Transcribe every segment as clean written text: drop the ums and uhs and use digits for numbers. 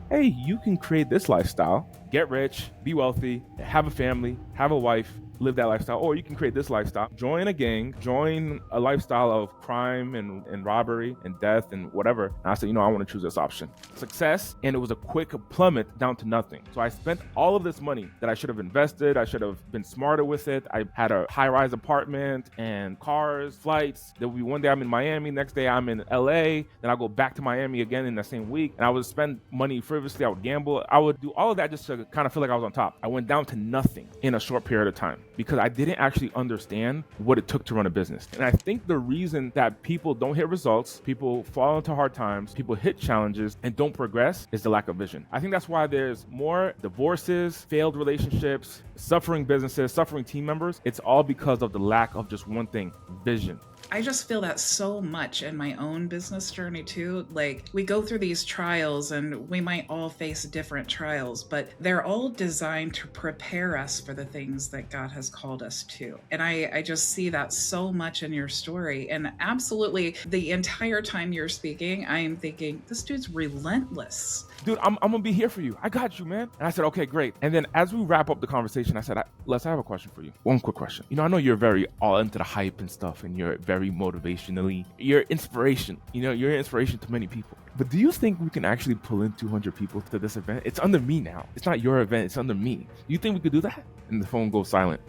hey, you can create this lifestyle, get rich, be wealthy, have a family, have a wife, live that lifestyle, or you can create this lifestyle, join a gang, join a lifestyle of crime and robbery and death and whatever. And I said, I want to choose this option. Success, and it was a quick plummet down to nothing. So I spent all of this money that I should have invested. I should have been smarter with it. I had a high-rise apartment and cars, flights. There will be one day I'm in Miami, next day I'm in LA, then I'll go back to Miami again in the same week. And I would spend money frivolously, I would gamble. I would do all of that just to kind of feel like I was on top. I went down to nothing in a short period of time because I didn't actually understand what it took to run a business. And I think the reason that people don't hit results, people fall into hard times, people hit challenges and don't progress is the lack of vision. I think that's why there's more divorces, failed relationships, suffering businesses, suffering team members. It's all because of the lack of just one thing, vision. I just feel that so much in my own business journey too. Like, we go through these trials and we might all face different trials, but they're all designed to prepare us for the things that God has called us to. And I just see that so much in your story. And absolutely, the entire time you're speaking, I am thinking, this dude's relentless. Dude, I'm gonna be here for you. I got you, man. And I said, okay, great. And then as we wrap up the conversation, I said, Les, I have a question for you. One quick question. I know you're very all into the hype and stuff, and you're very motivationally, you're inspiration. You're an inspiration to many people. But do you think we can actually pull in 200 people to this event? It's under me now. It's not your event. It's under me. Do you think we could do that? And the phone goes silent.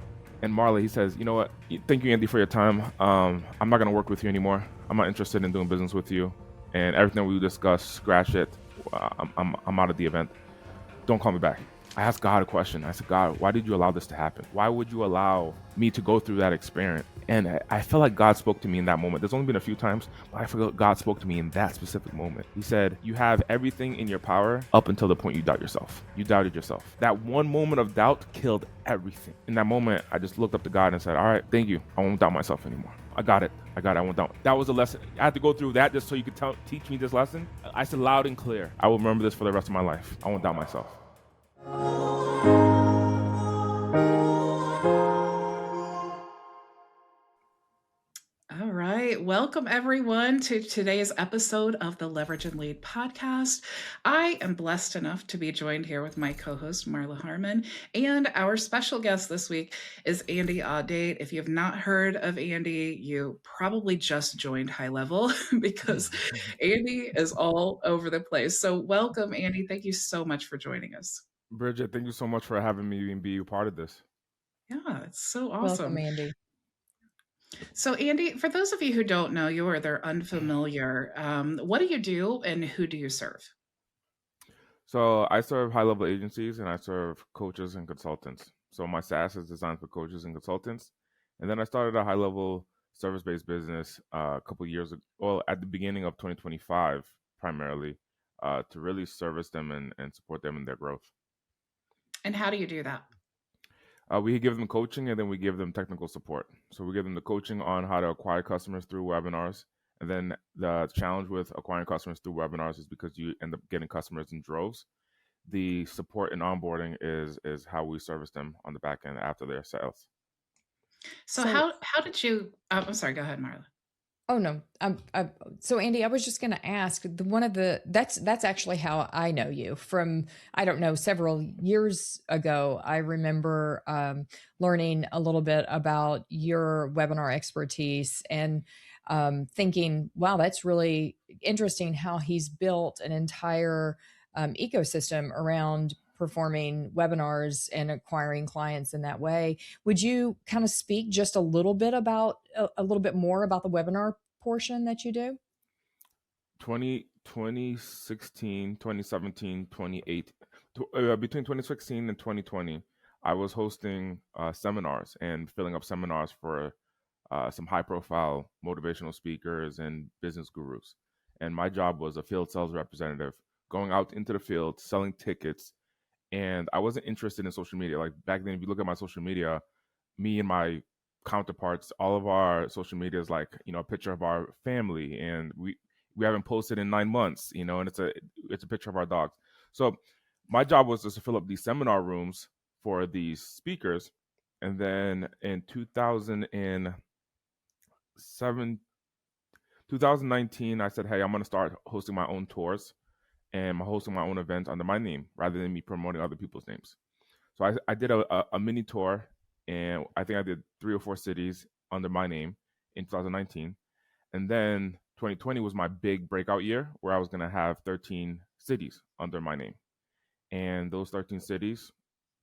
And Marley, he says, you know what? Thank you, Andy, for your time. I'm not gonna work with you anymore. I'm not interested in doing business with you. And everything we discussed, scratch it. I'm out of the event. Don't call me back. I asked God a question. I said, God, why did you allow this to happen? Why would you allow me to go through that experience? And I felt like God spoke to me in that moment. There's only been a few times, but I feel God spoke to me in that specific moment. He said, you have everything in your power up until the point you doubt yourself. You doubted yourself. That one moment of doubt killed everything. In that moment, I just looked up to God and said, all right, thank you. I won't doubt myself anymore. I got it. I won't doubt. That was a lesson. I had to go through that just so you could teach me this lesson. I said loud and clear, I will remember this for the rest of my life. I won't doubt myself. All right. Welcome, everyone, to today's episode of the Leverage and Lead podcast. I am blessed enough to be joined here with my co host, Marla Harmon. And our special guest this week is Andy Audate. If you have not heard of Andy, you probably just joined HighLevel because Andy is all over the place. So, welcome, Andy. Thank you so much for joining us. Bridget, thank you so much for having me and be a part of this. Yeah, it's so Welcome, awesome. Andy. So, Andy, for those of you who don't know you or they're unfamiliar, what do you do and who do you serve? So I serve high-level agencies and I serve coaches and consultants. So my SaaS is designed for coaches and consultants. And then I started a high-level service-based business a couple of years ago, well, at the beginning of 2025, primarily, to really service them and support them in their growth. And how do you do that? We give them coaching and then we give them technical support. So we give them the coaching on how to acquire customers through webinars. And then the challenge with acquiring customers through webinars is because you end up getting customers in droves. The support and onboarding is how we service them on the back end after their sales. So, So- how did you? I'm sorry. Go ahead, Marla. Oh no. So Andy, I was just going to ask that's actually how I know you from, I don't know, several years ago. I remember learning a little bit about your webinar expertise and thinking, wow, that's really interesting how he's built an entire ecosystem around performing webinars and acquiring clients in that way. Would you kind of speak just a little bit about a little bit more about the webinar portion that you do? 2016, 2017, 2018, between 2016 and 2020, I was hosting seminars and filling up seminars for some high profile motivational speakers and business gurus. And my job was a field sales representative going out into the field, selling tickets. And I wasn't interested in social media. Like back then, if you look at my social media, me and my counterparts, all of our social media is like, a picture of our family. And we haven't posted in 9 months, and it's a picture of our dogs. So my job was just to fill up these seminar rooms for these speakers. And then in 2019, I said, hey, I'm going to start hosting my own tours. and I'm hosting my own event under my name rather than me promoting other people's names. So I did a mini tour, and I think I did 3 or 4 cities under my name in 2019. And then 2020 was my big breakout year where I was going to have 13 cities under my name. And those 13 cities,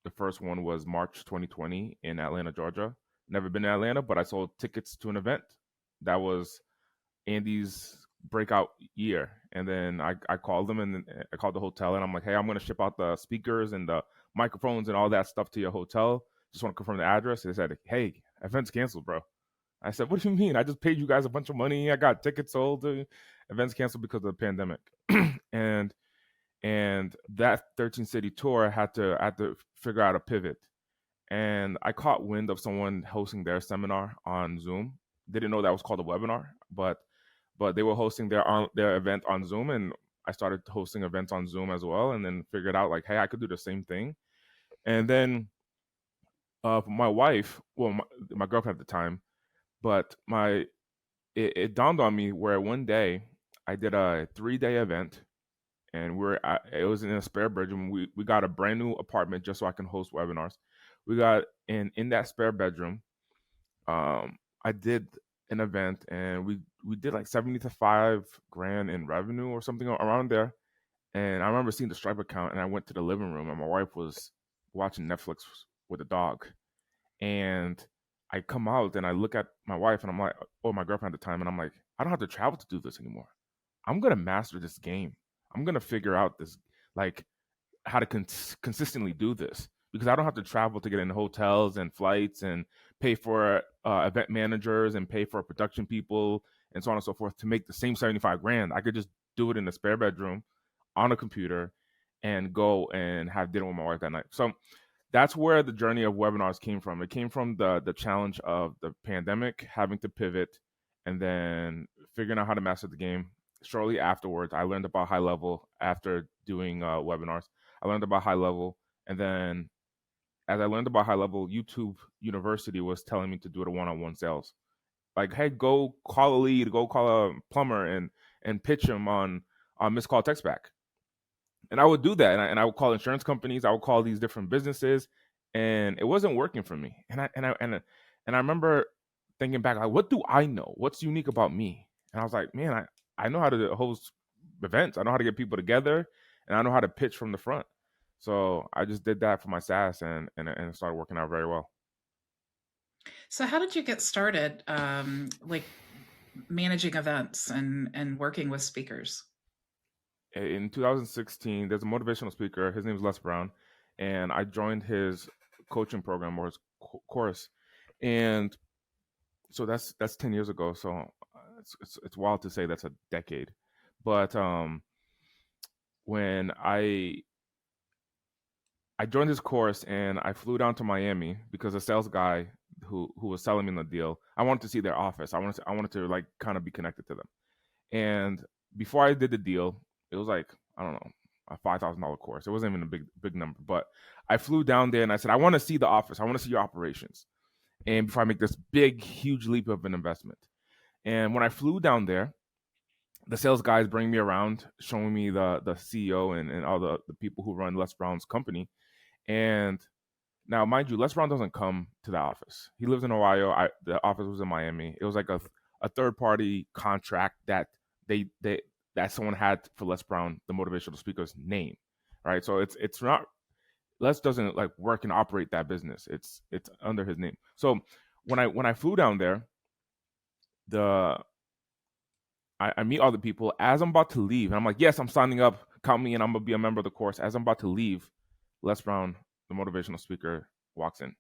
the first one was March 2020 in Atlanta, Georgia. Never been to Atlanta, but I sold tickets to an event. That was Andy's breakout year. And then I called them, and I called the hotel, and I'm like, hey, I'm going to ship out the speakers and the microphones and all that stuff to your hotel. Just want to confirm the address. They said, hey, event's canceled, bro. I said, what do you mean? I just paid you guys a bunch of money. I got tickets sold. Events canceled because of the pandemic. and that 13 city tour had to figure out a pivot. And I caught wind of someone hosting their seminar on Zoom. Didn't know that was called a webinar, but they were hosting their event on Zoom, and I started hosting events on Zoom as well, and then figured out like, hey, I could do the same thing. And then my wife, well, my girlfriend at the time, but it dawned on me where one day I did a 3-day event, and it was in a spare bedroom. We got a brand new apartment just so I can host webinars. We got in that spare bedroom. I did an event, and we did like 75 grand in revenue or something around there. And I remember seeing the Stripe account, and I went to the living room, and my wife was watching Netflix with a dog. And I come out and I look at my wife, and I'm like, or my girlfriend at the time, and I'm like, I don't have to travel to do this anymore. I'm gonna master this game. I'm gonna figure out this, like, how to consistently do this, because I don't have to travel to get in hotels and flights and pay for event managers and pay for production people and so on and so forth to make the same 75 grand. I could just do it in a spare bedroom on a computer and go and have dinner with my wife that night. So that's where the journey of webinars came from. It came from the challenge of the pandemic, having to pivot, and then figuring out how to master the game. Shortly afterwards, I learned about HighLevel after doing webinars. I learned about HighLevel, and then as I learned about HighLevel, YouTube University was telling me to do it a one-on-one sales. Like, hey, go call a lead, go call a plumber, and pitch him on missed call text back. And I would do that, and I would call insurance companies, I would call these different businesses, and it wasn't working for me. And I remember thinking back, like, what do I know? What's unique about me? And I was like, man, I know how to host events. I know how to get people together, and I know how to pitch from the front. So I just did that for my SaaS, and it started working out very well. So how did you get started, like managing events and working with speakers? In 2016, there's a motivational speaker. His name is Les Brown, and I joined his coaching program, or his course. And so that's 10 years ago. So it's wild to say that's a decade. But when I joined his course, and I flew down to Miami because the sales guy who was selling me the deal, I wanted to see their office. I wanted to like kind of be connected to them. And before I did the deal, it was like, I don't know, a $5,000 course. It wasn't even a big number, but I flew down there and I said, I want to see the office. I want to see your operations. And before I make this big, huge leap of an investment. And when I flew down there, the sales guys bring me around, showing me the CEO and all the people who run Les Brown's company. And now, mind you, Les Brown doesn't come to the office. He lives in Ohio. The office was in Miami. It was like a third-party contract that that someone had for Les Brown, the motivational speaker's name, right? So it's not, Les doesn't like work and operate that business. It's under his name. So when I flew down there, I meet all the people. As I'm about to leave, and I'm like, yes, I'm signing up. Count me in. I'm gonna be a member of the course. As I'm about to leave, Les Brown, the motivational speaker, walks in,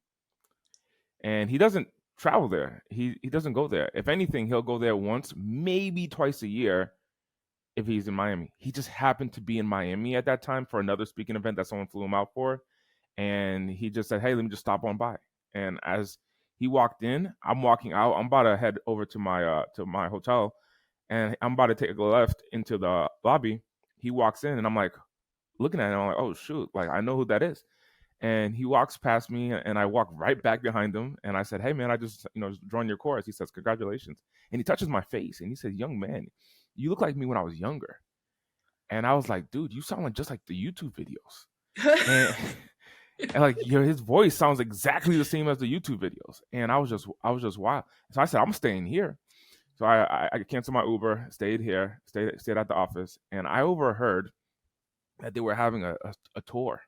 and he doesn't travel there. He doesn't go there. If anything, he'll go there once, maybe twice a year if he's in Miami. He just happened to be in Miami at that time for another speaking event that someone flew him out for. And he just said, hey, let me just stop on by. And as he walked in, I'm walking out. I'm about to head over to my hotel, and I'm about to take a left into the lobby. He walks in, and I'm like looking at him. I'm like, oh, shoot. Like, I know who that is. And he walks past me, and I walk right back behind him. And I said, hey, man, I just joined your course. He says, congratulations. And he touches my face, and he says, young man, you look like me when I was younger. And I was like, dude, you sound like just like the YouTube videos. And and like his voice sounds exactly the same as the YouTube videos. And I was just wild. So I said, I'm staying here. So I canceled my Uber, stayed here, stayed at the office, and I overheard that they were having a tour,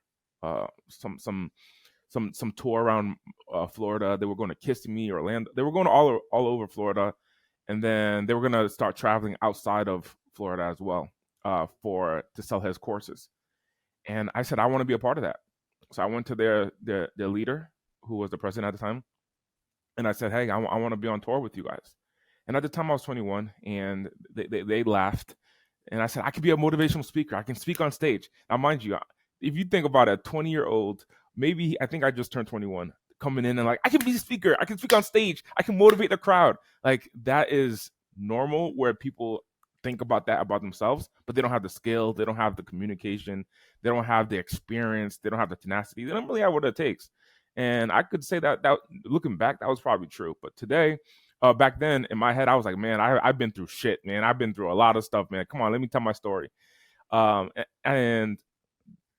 some tour around Florida. They were going to Kissimmee, Orlando. They were going all over Florida, and then they were going to start traveling outside of Florida as well to sell his courses. And I said, I want to be a part of that. So I went to their leader, who was the president at the time, and I said, hey, I want to be on tour with you guys. And at the time I was 21, and they laughed. And I said, I could be a motivational speaker. I can speak on stage. Now, mind you, if you think about a 20-year-old, maybe I think I just turned 21, coming in and like, I can be a speaker. I can speak on stage. I can motivate the crowd. Like, that is normal where people think about that about themselves, but they don't have the skill. They don't have the communication. They don't have the experience. They don't have the tenacity. They don't really have what it takes. And I could say that looking back, that was probably true. But today, back then in my head, I was like, man, I've been through shit, man. I've been through a lot of stuff, man. Come on, let me tell my story. And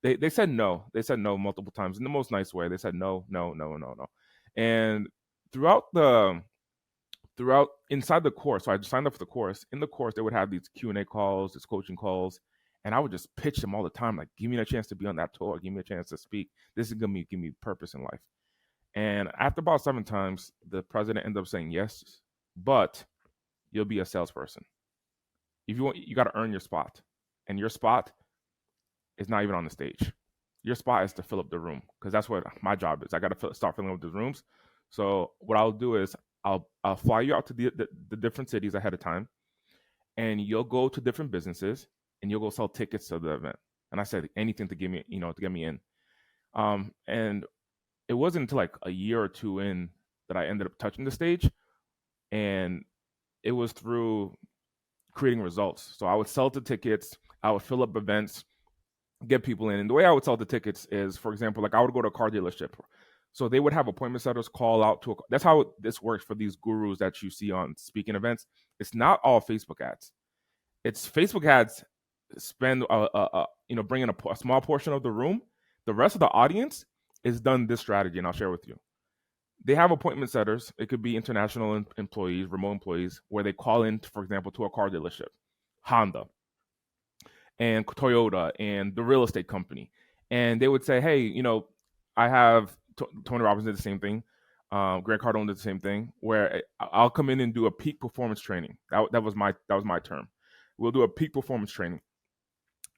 they said no. They said no multiple times in the most nice way. They said no. And throughout inside the course, so I signed up for the course. In the course, they would have these Q&A calls, these coaching calls, and I would just pitch them all the time, like, give me a chance to be on that tour, give me a chance to speak. This is gonna give me purpose in life. And after about 7 times, the president ended up saying yes, but you'll be a salesperson. If you want, you got to earn your spot, and your spot is not even on the stage. Your spot is to fill up the room, because that's what my job is. I got to start filling up the rooms. So what I'll do is I'll fly you out to the different cities ahead of time, and you'll go to different businesses, and you'll go sell tickets to the event. And I said anything to get me in. And it wasn't until like a year or two in that I ended up touching the stage, and it was through creating results. So I would sell the tickets, I would fill up events, get people in. And the way I would sell the tickets is, for example, like I would go to a car dealership. So they would have appointment setters call out to that's how this works for these gurus that you see on speaking events. It's not all Facebook ads. It's Facebook ads spend bring in a small portion of the room. The rest of the audience is done this strategy, and I'll share with you. They have appointment setters. It could be international employees, remote employees, where they call in, for example, to a car dealership, Honda and Toyota and the real estate company. And they would say, hey, I have Tony Robbins did the same thing. Grant Cardone did the same thing, where I'll come in and do a peak performance training. That was my term. We'll do a peak performance training.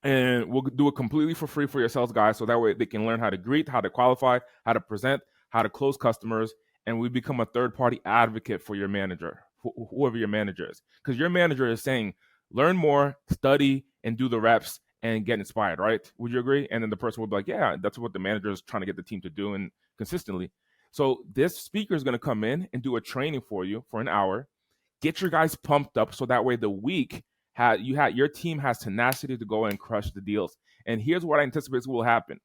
And we'll do it completely for free for your sales guys, so that way they can learn how to greet, how to qualify, how to present, how to close customers, and we become a third-party advocate for your manager, whoever your manager is. Because your manager is saying, learn more, study, and do the reps, and get inspired, right? Would you agree? And then the person would be like, yeah, that's what the manager is trying to get the team to do, and consistently. So this speaker is going to come in and do a training for you for an hour, get your guys pumped up, so that way the week, your team has tenacity to go and crush the deals. And here's what I anticipate will happen.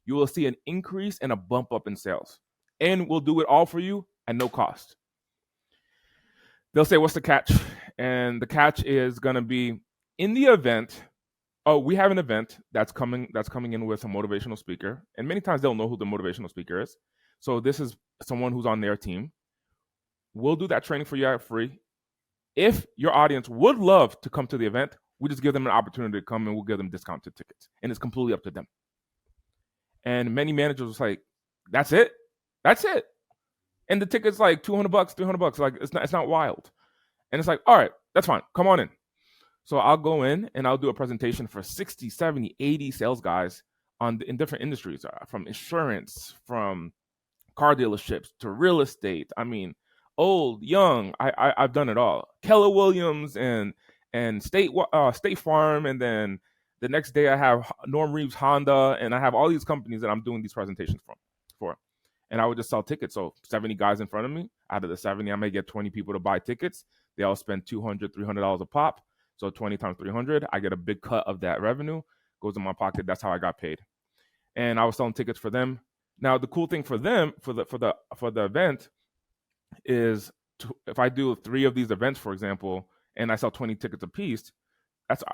You will see an increase and a bump up in sales. And we'll do it all for you at no cost. They'll say, what's the catch? And the catch is going to be in the event. Oh, we have an event that's coming in with a motivational speaker. And many times they'll know who the motivational speaker is. So this is someone who's on their team. We'll do that training for you at free. If your audience would love to come to the event, we just give them an opportunity to come, and we'll give them discounted tickets. And it's completely up to them. And many managers was like, that's it? And the ticket's like $200, $300. Like, it's not wild. And it's like, all right, that's fine. Come on in. So I'll go in and I'll do a presentation for 60, 70, 80 sales guys in different industries, from insurance, from car dealerships to real estate. I mean, old, young, I've done it all. Keller Williams and State Farm, and then the next day I have Norm Reeves Honda, and I have all these companies that I'm doing these presentations for. And I would just sell tickets. So 70 guys in front of me. Out of the 70, I may get 20 people to buy tickets. They all spend $200, $300 a pop. So 20 times 300, I get a big cut of that revenue, goes in my pocket. That's how I got paid. And I was selling tickets for them. Now the cool thing for them for the event is if I do 3 of these events, for example, and I sell 20 tickets a piece,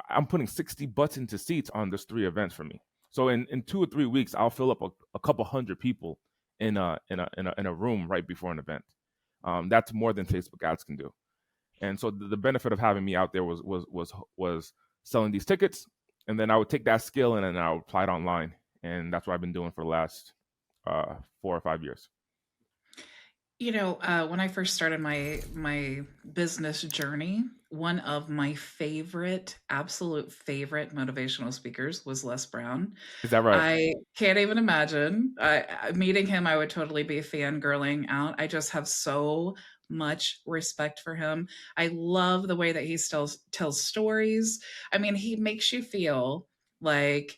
I'm putting 60 butts into seats on this 3 events for me. So in 2 or 3 weeks, I'll fill up a couple hundred people in a room right before an event. That's more than Facebook ads can do. And so the benefit of having me out there was selling these tickets, and then I would take that skill and then I would apply it online, and that's what I've been doing for the last 4 or 5 years. When I first started my business journey, one of my absolute favorite motivational speakers was Les Brown. Is that right? I can't even imagine. Meeting him, I would totally be fangirling out. I just have so much respect for him. I love the way that he still tells stories. I mean, he makes you feel like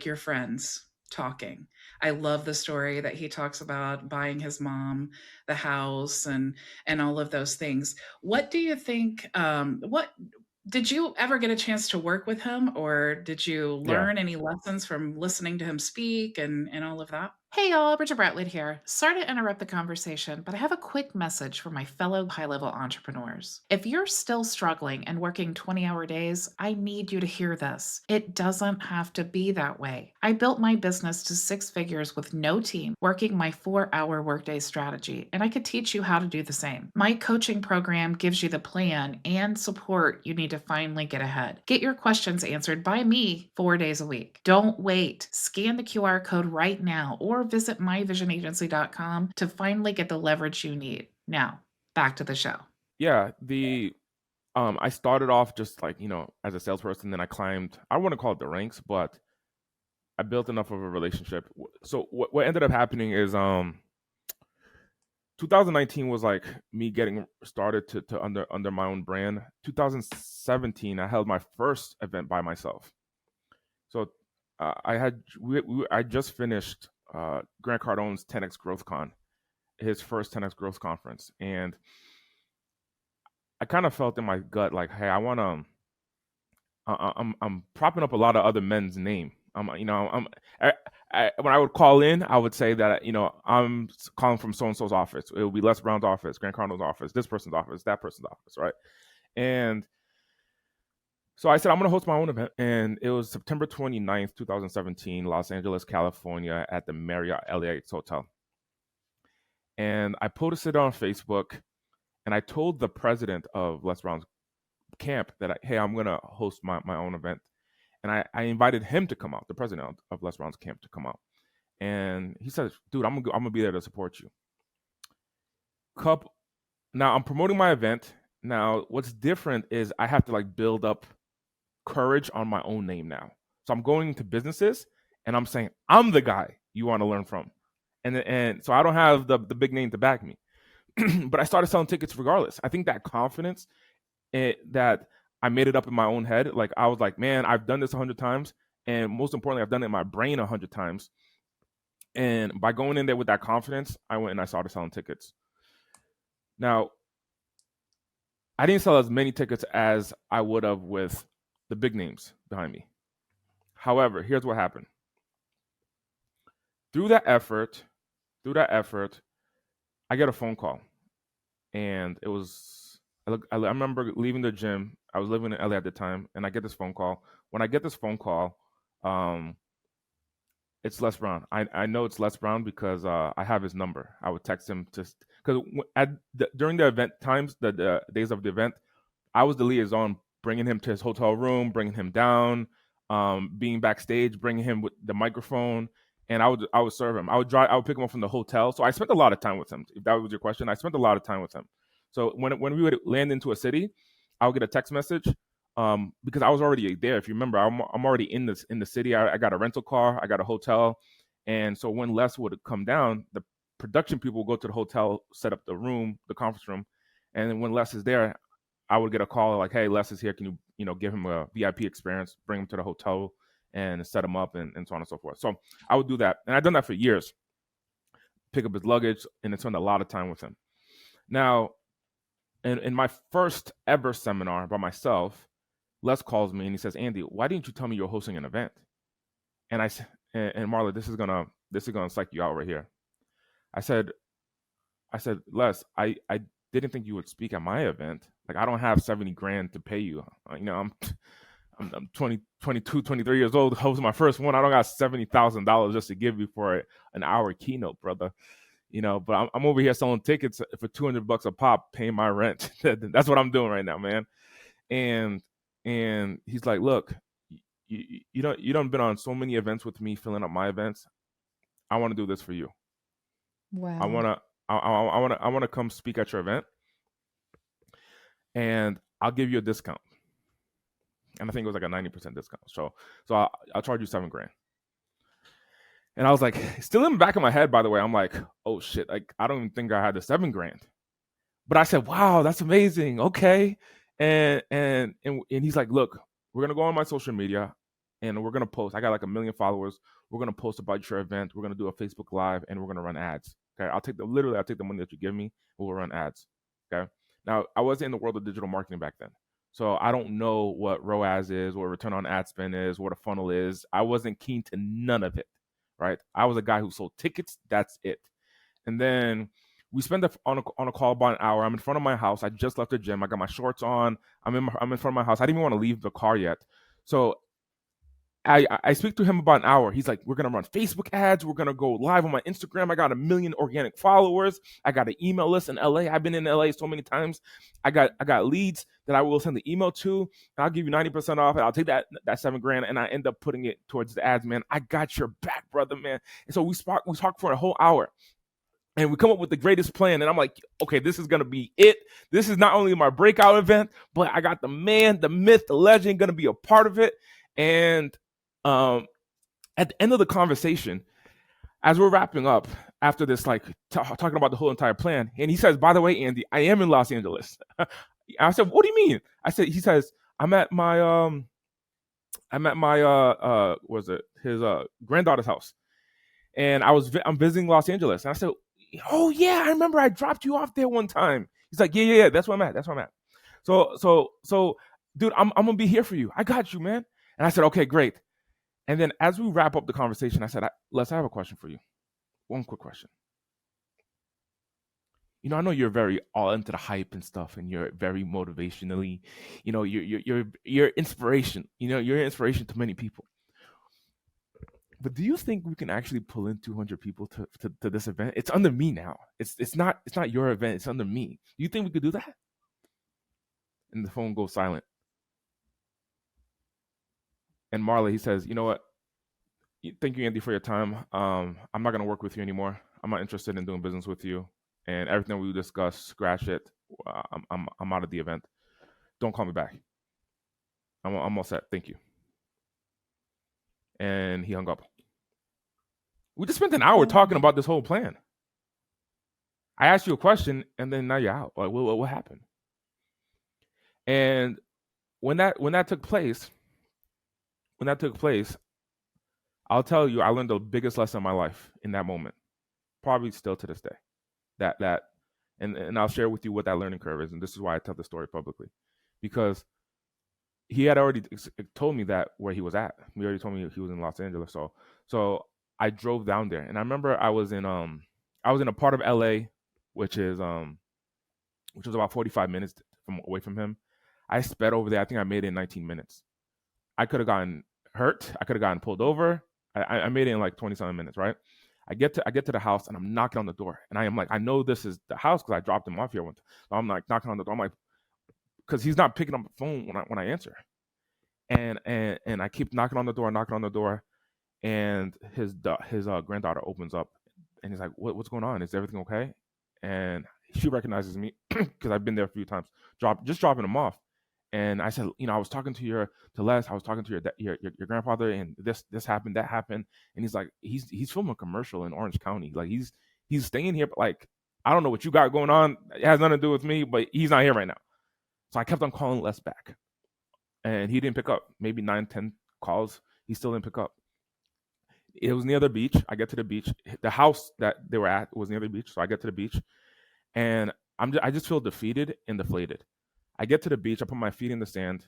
your friends talking. I love the story that he talks about buying his mom the house and all of those things. What do you think? What did you ever get a chance to work with him, or did you Yeah. learn any lessons from listening to him speak and all of that? Hey y'all, Bridget Bartlett here. Sorry to interrupt the conversation, but I have a quick message for my fellow high-level entrepreneurs. If you're still struggling and working 20-hour days, I need you to hear this. It doesn't have to be that way. I built my business to 6 figures with no team, working my 4-hour workday strategy, and I could teach you how to do the same. My coaching program gives you the plan and support you need to finally get ahead. Get your questions answered by me 4 days a week. Don't wait. Scan the QR code right now or visit myvisionagency.com to finally get the leverage you need. Now, back to the show. Yeah, I started off just like, as a salesperson, then I climbed, I don't want to call it the ranks, but I built enough of a relationship. So what ended up happening is 2019 was like me getting started to under my own brand. 2017, I held my first event by myself. So I just finished Grant Cardone's 10X Growth Con, his first 10X Growth Conference, and I kind of felt in my gut like, hey, I'm propping up a lot of other men's name. When I would call in, I would say that I'm calling from so and so's office. It would be Les Brown's office, Grant Cardone's office, this person's office, that person's office, right? And so I said, I'm going to host my own event. And it was September 29th, 2017, Los Angeles, California, at the Marriott LAX Hotel. And I posted it on Facebook, and I told the president of Les Brown's camp that, hey, I'm going to host my own event. And I invited him to come out, the president of Les Brown's camp to come out. And he said, dude, I'm going to be there to support you. Now I'm promoting my event. Now, what's different is I have to like build up courage on my own name now. So I'm going to businesses and I'm saying, I'm the guy you want to learn from. And so I don't have the big name to back me. But I started selling tickets regardless. I think that confidence that I made it up in my own head. Like I was like, man, I've done this 100 times. And most importantly, I've done it in my brain 100 times. And by going in there with that confidence, I went and I started selling tickets. Now, I didn't sell as many tickets as I would have with the big names behind me. However, here's what happened. Through that effort, I get a phone call. And it was, I remember leaving the gym. I was living in LA at the time, and I get this phone call. When I get this phone call, it's Les Brown. I know it's Les Brown because I have his number. I would text him because during the event times, the days of the event, I was the liaison, bringing him to his hotel room, bringing him down, being backstage, bringing him with the microphone, and I would serve him. I would pick him up from the hotel. So I spent a lot of time with him. If that was your question, I spent a lot of time with him. So when we would land into a city, I would get a text message because I was already there. If you remember, I'm already in the city. I got a rental car, I got a hotel, and so when Les would come down, the production people would go to the hotel, set up the room, the conference room, and then when Les is there, I would get a call like, hey, Les is here. Can you give him a VIP experience, bring him to the hotel and set him up and so on and so forth. So I would do that. And I've done that for years. Pick up his luggage and then spend a lot of time with him. Now, in my first ever seminar by myself, Les calls me and he says, Andy, why didn't you tell me you're hosting an event? And I said, and Marla, this is gonna psych you out right here. I said, Les, I didn't think you would speak at my event. Like, I don't have 70 grand to pay you. I'm 20, 22, 23 years old, hosting my first one. I don't got $70,000 just to give you for an hour keynote, brother. But I'm over here selling tickets for $200 a pop, paying my rent. That's what I'm doing right now, man. And he's like, look, you don't been on so many events with me, filling up my events. I want to do this for you. Wow. I want to come speak at your event, and I'll give you a discount. And I think it was like a 90% discount. So I'll charge you $7,000. And I was like, still in the back of my head, by the way, I'm like, oh shit, like I don't even think I had the $7,000. But I said, wow, that's amazing. Okay. And he's like, look, we're gonna go on my social media and we're gonna post. I got like 1 million followers. We're gonna post about your event. We're gonna do a Facebook Live and we're gonna run ads. Okay. I'll take the money that you give me and we'll run ads. Okay. Now I wasn't in the world of digital marketing back then. So I don't know what ROAS is, what return on ad spend is, what a funnel is. I wasn't keen to none of it. Right. I was a guy who sold tickets. That's it. And then we spent on a call about an hour. I'm in front of my house. I just left the gym. I got my shorts on. I'm in front of my house. I didn't even want to leave the car yet. So I speak to him about an hour. He's like, we're going to run Facebook ads. We're going to go live on my Instagram. I got 1 million organic followers. I got an email list in LA. I've been in LA so many times. I got leads that I will send the email to. I'll give you 90% off. And I'll take that $7,000 and I end up putting it towards the ads, man. I got your back, brother, man. And so we talked for a whole hour. And we come up with the greatest plan. And I'm like, okay, this is going to be it. This is not only my breakout event, but I got the man, the myth, the legend going to be a part of it. And at the end of the conversation, as we're wrapping up after this, like talking about the whole entire plan, and he says, by the way, Andy, I am in Los Angeles. I said, what do you mean? He says, I'm at my his granddaughter's house. And I'm visiting Los Angeles. And I said, oh yeah, I remember I dropped you off there one time. He's like, yeah, that's where I'm at. So dude, I'm gonna be here for you. I got you, man. And I said, okay, great. And then as we wrap up the conversation, I said, Les, I have a question for you. One quick question. I know you're very all into the hype and stuff, and you're very motivationally, you're inspiration. You're inspiration to many people. But do you think we can actually pull in 200 people to this event? It's under me now. It's not your event. It's under me. Do you think we could do that? And the phone goes silent. And Marley, he says, you know what? Thank you, Andy, for your time. I'm not going to work with you anymore. I'm not interested in doing business with you. And everything we discussed, scratch it. I'm out of the event. Don't call me back. I'm all set. Thank you. And he hung up. We just spent an hour talking about this whole plan. I asked you a question, and then now you're out. Like, what happened? And when that took place, I'll tell you, I learned the biggest lesson of my life in that moment. Probably still to this day. And I'll share with you what that learning curve is, and this is why I tell the story publicly, because he had already told me that where he was at. He already told me he was in Los Angeles. So I drove down there, and I remember I was in a part of LA, which was about 45 minutes away from him. I sped over there. I think I made it in 19 minutes. I could have gotten hurt. I could have gotten pulled over. I made it in like 27 minutes, right? I get to the house and I'm knocking on the door, and I am like, I know this is the house because I dropped him off here once. So I'm like knocking on the door. I'm like, because he's not picking up the phone when I answer, and I keep knocking on the door, and his granddaughter opens up, and he's like, what's going on? Is everything okay? And she recognizes me because I've been there a few times, just dropping him off. And I said, I was talking to Les, I was talking to your grandfather, and this happened, that happened. And he's like, he's filming a commercial in Orange County. Like he's staying here, but like, I don't know what you got going on. It has nothing to do with me, but he's not here right now. So I kept on calling Les back, and he didn't pick up. Maybe 9-10 calls, he still didn't pick up. It was near the beach. I get to the beach. The house that they were at was near the beach. So I get to the beach, and I just feel defeated and deflated. I get to the beach. I put my feet in the sand.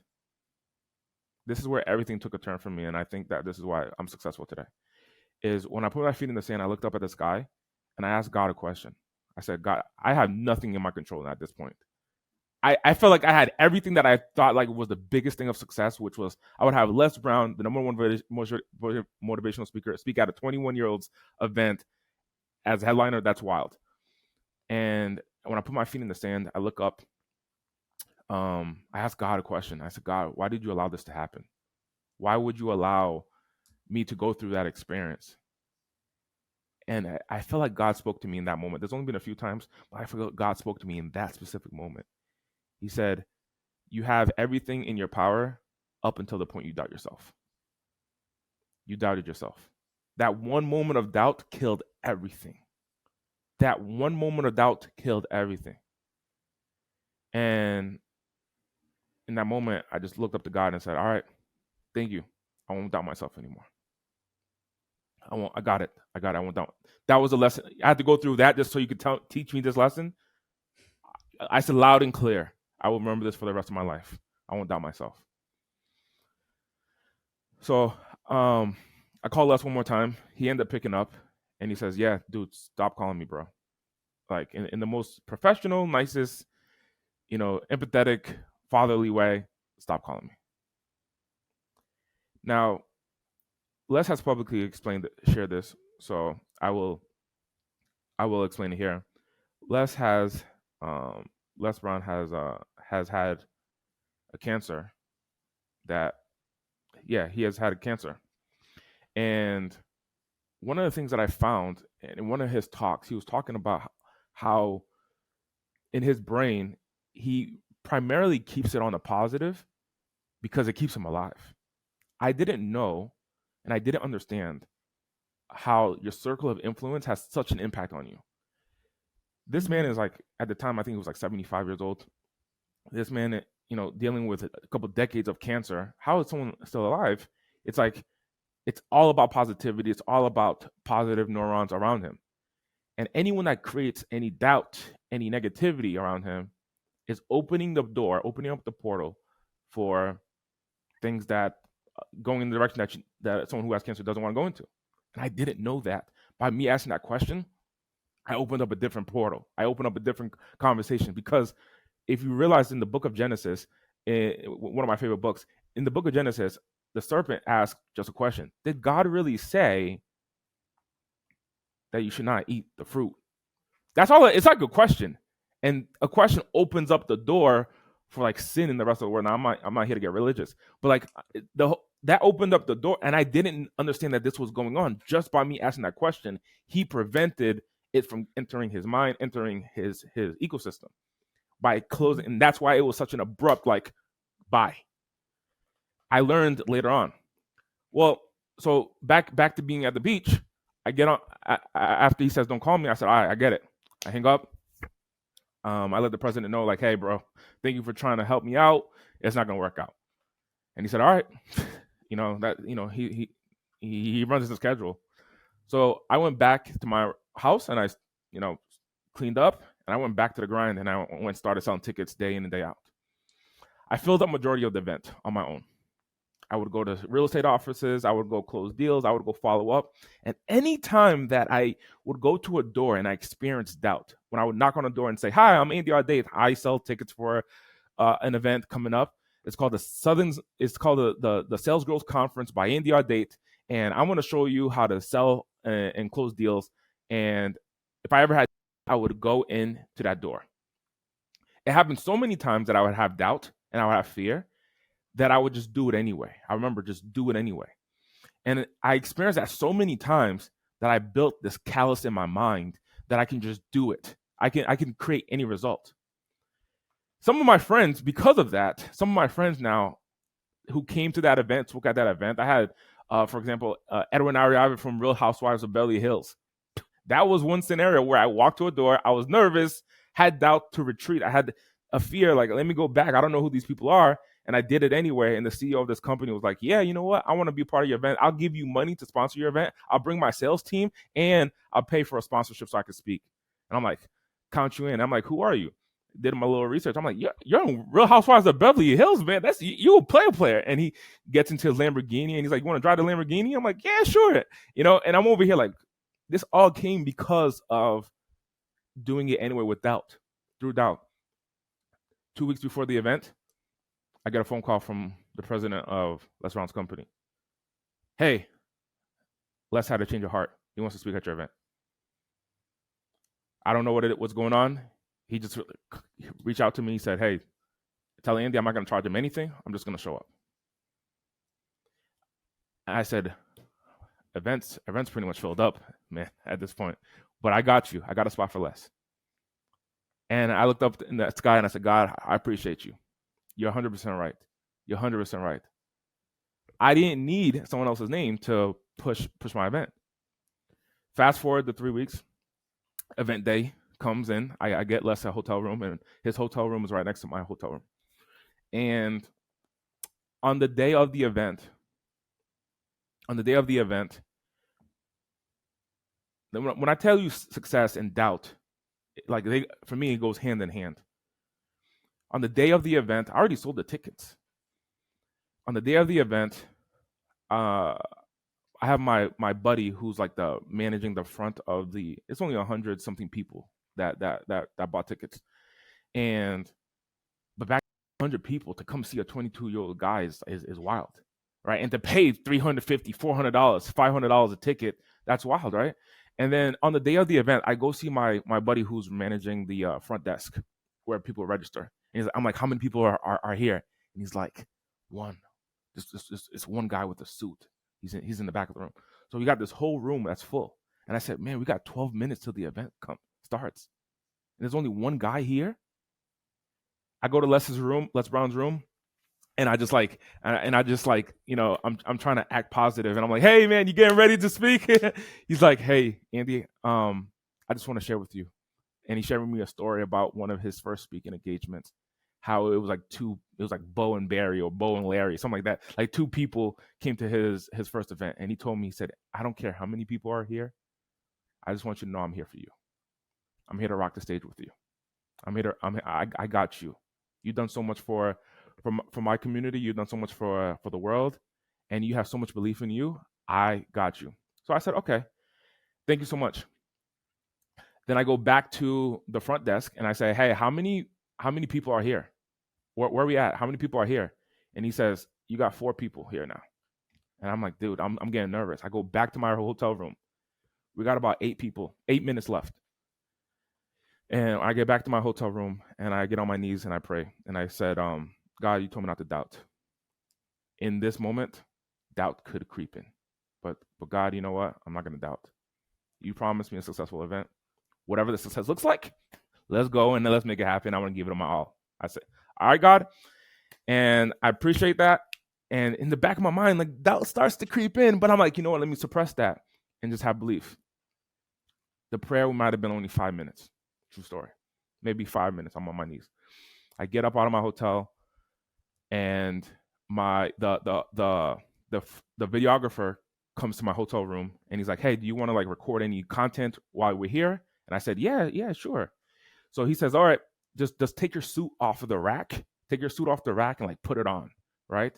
This is where everything took a turn for me, and I think that this is why I'm successful today. Is when I put my feet in the sand, I looked up at the sky, and I asked God a question. I said, God, I have nothing in my control at this point. I felt like I had everything that I thought like was the biggest thing of success, which was I would have Les Brown, the number one motivational speaker, speak at a 21-year-old's event as a headliner. That's wild. And when I put my feet in the sand, I look up. I asked God a question. I said, God, why did you allow this to happen? Why would you allow me to go through that experience? And I felt like God spoke to me in that moment. There's only been a few times, but I feel God spoke to me in that specific moment. He said, you have everything in your power up until the point you doubt yourself. You doubted yourself. That one moment of doubt killed everything. That one moment of doubt killed everything. And in that moment, I just looked up to God and said, all right, thank you. I won't doubt myself anymore. I got it. I won't doubt. That was a lesson. I had to go through that just so you could teach me this lesson. I said loud and clear, I will remember this for the rest of my life. I won't doubt myself. So I called Les one more time. He ended up picking up and he says, yeah, dude, stop calling me, bro. Like in the most professional, nicest, empathetic, fatherly way, stop calling me. Now, Les has publicly shared this, so I will explain it here. Les Brown has had a cancer he has had a cancer. And one of the things that I found in one of his talks, he was talking about how in his brain, he primarily keeps it on the positive because it keeps him alive. I didn't know and I didn't understand how your circle of influence has such an impact on you. This man is like, at the time, I think he was like 75 years old. This man, dealing with a couple decades of cancer. How is someone still alive? It's like, it's all about positivity. It's all about positive neurons around him. And anyone that creates any doubt, any negativity around him is opening up the portal for things that going in the direction that someone who has cancer doesn't want to go into. And I didn't know that. By me asking that question, I opened up a different portal. I opened up a different conversation, because if you realize in the book of Genesis, one of my favorite books, in the book of Genesis, the serpent asked just a question. Did God really say that you should not eat the fruit? That's all. It's like a question. And a question opens up the door for like sin in the rest of the world. Now, I'm not here to get religious, but like that opened up the door, and I didn't understand that this was going on. Just by me asking that question, he prevented it from entering his mind, entering his ecosystem by closing. And that's why it was such an abrupt, like, bye. I learned later on. Well, so back to being at the beach, I get on after he says, don't call me. I said, all right, I get it. I hang up. I let the president know, like, hey, bro, thank you for trying to help me out. It's not going to work out. And he said, all right. He runs his schedule. So I went back to my house and I, cleaned up, and I went back to the grind, and I went and started selling tickets day in and day out. I filled up majority of the event on my own. I would go to real estate offices. I would go close deals. I would go follow up. And any time that I would go to a door and I experienced doubt, when I would knock on a door and say, hi, I'm Andy Audate. I sell tickets for an event coming up. It's called the Sales Growth Conference by Andy Audate. And I want to show you how to sell and close deals. And if I ever had, I would go into that door. It happened so many times that I would have doubt and I would have fear that I would just do it anyway. I remember just do it anyway. And I experienced that so many times that I built this callus in my mind that I can just do it. I can create any result. Some of my friends, because of that, now who came to that event, spoke at that event. I had, for example, Edwin Ariava from Real Housewives of Beverly Hills. That was one scenario where I walked to a door. I was nervous, had doubt to retreat. I had a fear, like, let me go back. I don't know who these people are. And I did it anyway. And the CEO of this company was like, yeah, you know what? I want to be part of your event. I'll give you money to sponsor your event. I'll bring my sales team and I'll pay for a sponsorship so I can speak. And I'm like, count you in. I'm like, who are you? Did my little research. I'm like, you're in Real Housewives of Beverly Hills, man. That's you a player. And he gets into his Lamborghini and he's like, you want to drive the Lamborghini? I'm like, yeah, sure. And I'm over here like, this all came because of doing it anyway with doubt, through doubt. 2 weeks before the event, I get a phone call from the president of Les Brown's company. Hey, Les had a change of heart. He wants to speak at your event. I don't know what's going on. He just reached out to me. He said, hey, tell Andy I'm not going to charge him anything. I'm just going to show up. And I said, events pretty much filled up, man, at this point. But I got you. I got a spot for Les. And I looked up in the sky and I said, God, I appreciate you. You're 100% right. You're 100% right. I didn't need someone else's name to push my event. Fast forward to 3 weeks. Event day comes in. I get Les a hotel room, and his hotel room is right next to my hotel room. And on the day of the event, when I tell you success and doubt, for me, it goes hand in hand. On the day of the event, I already sold the tickets. On the day of the event, I have my buddy who's like the managing the front of the. It's only 100 something people that bought tickets, but back 100 people to come see a 22-year-old guy is wild, right? And to pay $350, $400, $500 a ticket, that's wild, right? And then on the day of the event, I go see my buddy who's managing the front desk where people register. And I'm like, how many people are here? And he's like, one. It's one guy with a suit. He's in the back of the room. So we got this whole room that's full. And I said, man, we got 12 minutes till the event starts. And there's only one guy here. I go to Les Brown's room, and I'm trying to act positive, and I'm like, hey man, you getting ready to speak? He's like, hey Andy, I just want to share with you. And he shared with me a story about one of his first speaking engagements, how it was like Bo and Barry or Bo and Larry, something like that. Like two people came to his first event, and he told me, he said, I don't care how many people are here. I just want you to know I'm here for you. I'm here to rock the stage with you. I got you. You've done so much for my community. You've done so much for the world, and you have so much belief in you. I got you. So I said, okay, thank you so much. Then I go back to the front desk and I say, hey, how many people are here? Where are we at? How many people are here? And he says, you got 4 people here now. And I'm like, dude, I'm getting nervous. I go back to my hotel room. We got about 8 minutes left. And I get back to my hotel room and I get on my knees and I pray. And I said, God, you told me not to doubt. In this moment, doubt could creep in. But God, you know what? I'm not going to doubt. You promised me a successful event. Whatever the success looks like, let's go and let's make it happen. I want to give it my all. I said, all right, God. And I appreciate that. And in the back of my mind, like doubt starts to creep in. But I'm like, you know what? Let me suppress that and just have belief. The prayer might have been only 5 minutes. True story. Maybe 5 minutes. I'm on my knees. I get up out of my hotel, and the videographer comes to my hotel room, and he's like, hey, do you want to like record any content while we're here? And I said, yeah, sure. So he says, all right, just take your suit off of the rack. Take your suit off the rack and like put it on, right?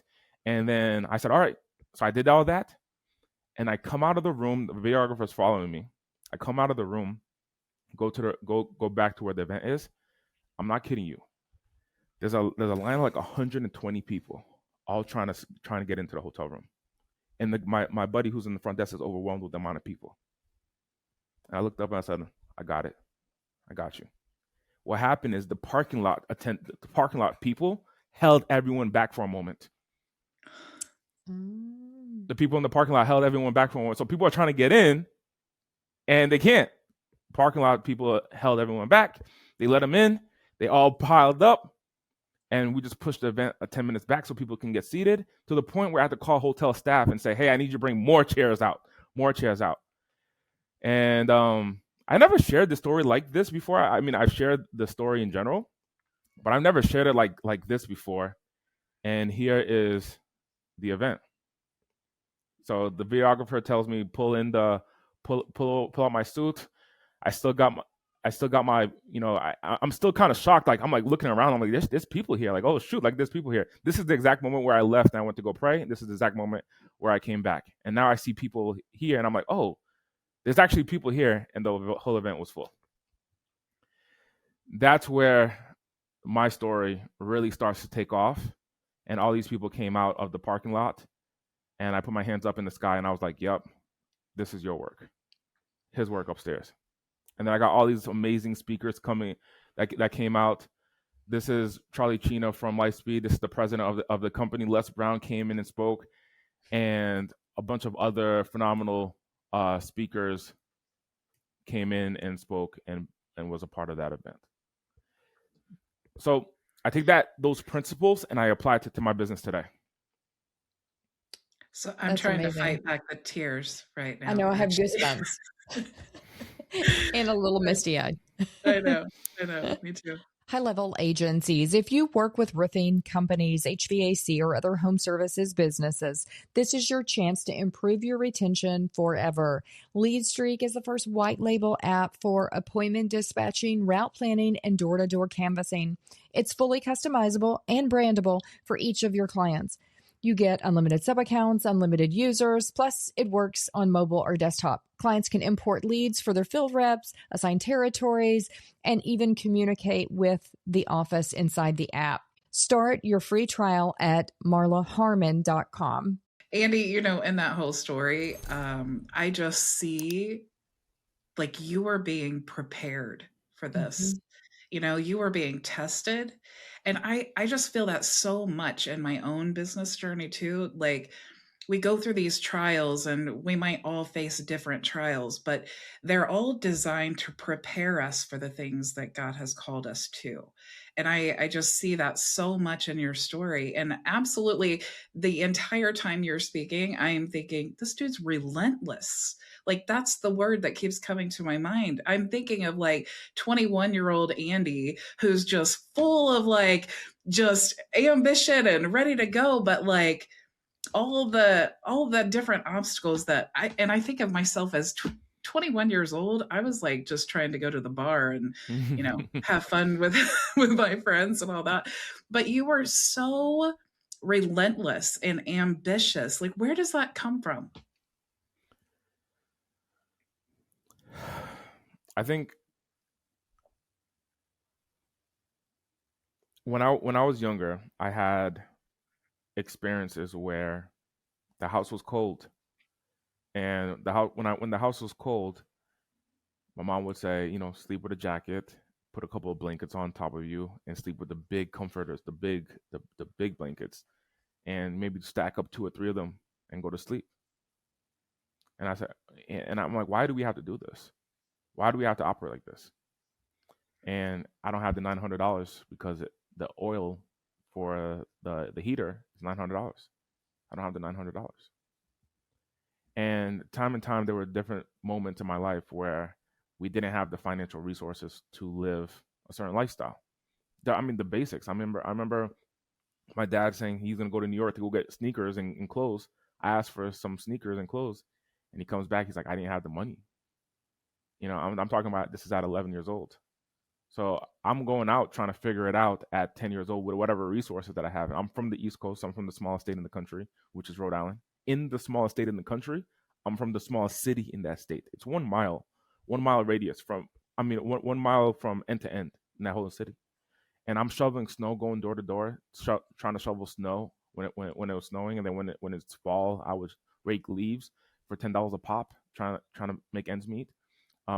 And then I said, all right. So I did all that, and I come out of the room. The videographer's following me. I come out of the room, go back to where the event is. I'm not kidding you. There's a line of like 120 people, all trying to get into the hotel room, and my buddy who's in the front desk is overwhelmed with the amount of people. And I looked up and I said, I got it. I got you. What happened is the parking lot people held everyone back for a moment. The people in the parking lot held everyone back for a moment. So people are trying to get in, and they can't. Parking lot people held everyone back. They let them in. They all piled up, and we just pushed the event 10 minutes back so people can get seated, to the point where I had to call hotel staff and say, hey, I need you to bring more chairs out. And I never shared the story like this before. I mean, I've shared the story in general, but I've never shared it like this before. And here is the event. So the videographer tells me, pull out my suit. I still got my, I'm still kind of shocked. Like, I'm like looking around. I'm like, there's people here. Like, oh shoot, like there's people here. This is the exact moment where I left and I went to go pray. This is the exact moment where I came back. And now I see people here, and I'm like, oh, there's actually people here, and the whole event was full. that's where my story really starts to take off. And all these people came out of the parking lot, and I put my hands up in the sky, and I was like, yep, this is your work, his work upstairs. And then I got all these amazing speakers coming that came out. This is Charlie Chino from Lightspeed. This is the president of the company. Les Brown came in and spoke, and a bunch of other phenomenal speakers came in and spoke and was a part of that event. So I take those principles and I apply it to my business today. So I'm That's trying amazing. to fight back the tears right now. I know I have actually. goosebumps and a little misty-eyed. I know. Me too. HighLevel agencies. If you work with roofing companies, HVAC, or other home services businesses, this is your chance to improve your retention forever. LeadStreak is the first white label app for appointment dispatching, route planning, and door-to-door canvassing. It's fully customizable and brandable for each of your clients. You get unlimited sub-accounts, unlimited users, plus it works on mobile or desktop. Clients can import leads for their field reps, assign territories, and even communicate with the office inside the app. Start your free trial at marlaharmon.com. Andy, in that whole story, I just see like you are being prepared for this. You are being tested. And I just feel that so much in my own business journey too. Like we go through these trials and we might all face different trials, but they're all designed to prepare us for the things that God has called us to. And I just see that so much in your story. And absolutely, the entire time you're speaking, I am thinking, this dude's relentless. Like that's the word that keeps coming to my mind. I'm thinking of like 21-year-old Andy who's just full of like just ambition and ready to go, but like all the different obstacles that I think of myself as 21 years old. I was like just trying to go to the bar and have fun with with my friends and all that. But you were so relentless and ambitious. Like where does that come from? I think when I was younger, I had experiences where the house was cold, and the house when the house was cold, my mom would say, sleep with a jacket, put a couple of blankets on top of you, and sleep with the big comforters, the big blankets, and maybe stack up 2 or 3 of them and go to sleep. And I said, and I'm like, why do we have to do this? Why do we have to operate like this? And I don't have the $900 because the oil for the heater is $900. I don't have the $900. And time there were different moments in my life where we didn't have the financial resources to live a certain lifestyle. The basics. I remember my dad saying he's gonna go to New York to go get sneakers and clothes. I asked for some sneakers and clothes, and he comes back. He's like, I didn't have the money. I'm talking about this is at 11 years old. So I'm going out trying to figure it out at 10 years old with whatever resources that I have. I'm from the East Coast. I'm from the smallest state in the country, which is Rhode Island. In the smallest state in the country, I'm from the smallest city in that state. It's 1 mile radius from, 1 mile from end to end in that whole city. And I'm shoveling snow, going door to door, trying to shovel snow when it was snowing. And then when it's fall, I would rake leaves for $10 a pop, trying to make ends meet.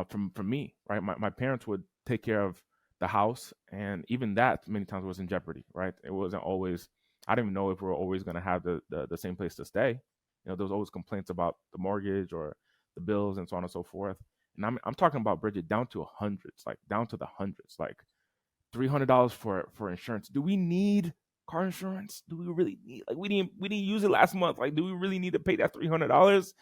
From me, right? My parents would take care of the house, and even that many times was in jeopardy, right? It wasn't always. I didn't even know if we were always going to have the same place to stay. There was always complaints about the mortgage or the bills and so on and so forth. And I'm talking about, Bridget, down to hundreds, like down to the hundreds, like $300 for insurance. Do we need car insurance? Do we really need, like, we didn't use it last month? Like, do we really need to pay that $300?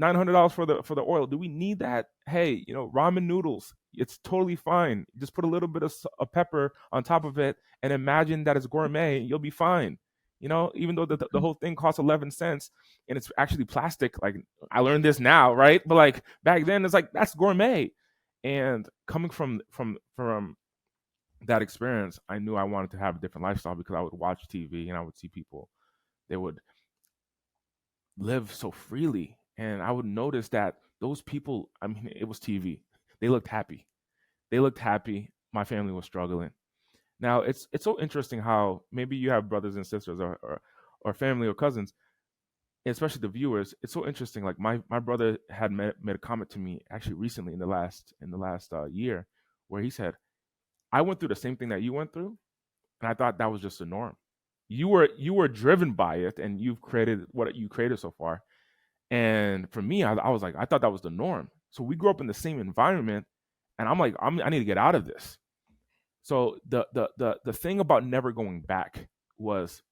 $900 for the oil. Do we need that? Hey, ramen noodles, it's totally fine. Just put a little bit of pepper on top of it and imagine that it's gourmet. You'll be fine. Even though the whole thing costs 11 cents and it's actually plastic. Like, I learned this now, right? But like back then, it's like, that's gourmet. And coming from that experience, I knew I wanted to have a different lifestyle because I would watch TV and I would see people, they would live so freely. And I would notice that those people, it was TV. They looked happy. They looked happy. My family was struggling. Now it's so interesting how maybe you have brothers and sisters or family or cousins, especially the viewers. It's so interesting. Like my brother had made a comment to me actually recently in the last year, where he said, I went through the same thing that you went through, and I thought that was just the norm. You were driven by it, and you've created what you created so far. And for me, I was like, I thought that was the norm. So we grew up in the same environment, and I'm like, I need to get out of this. So the thing about never going back was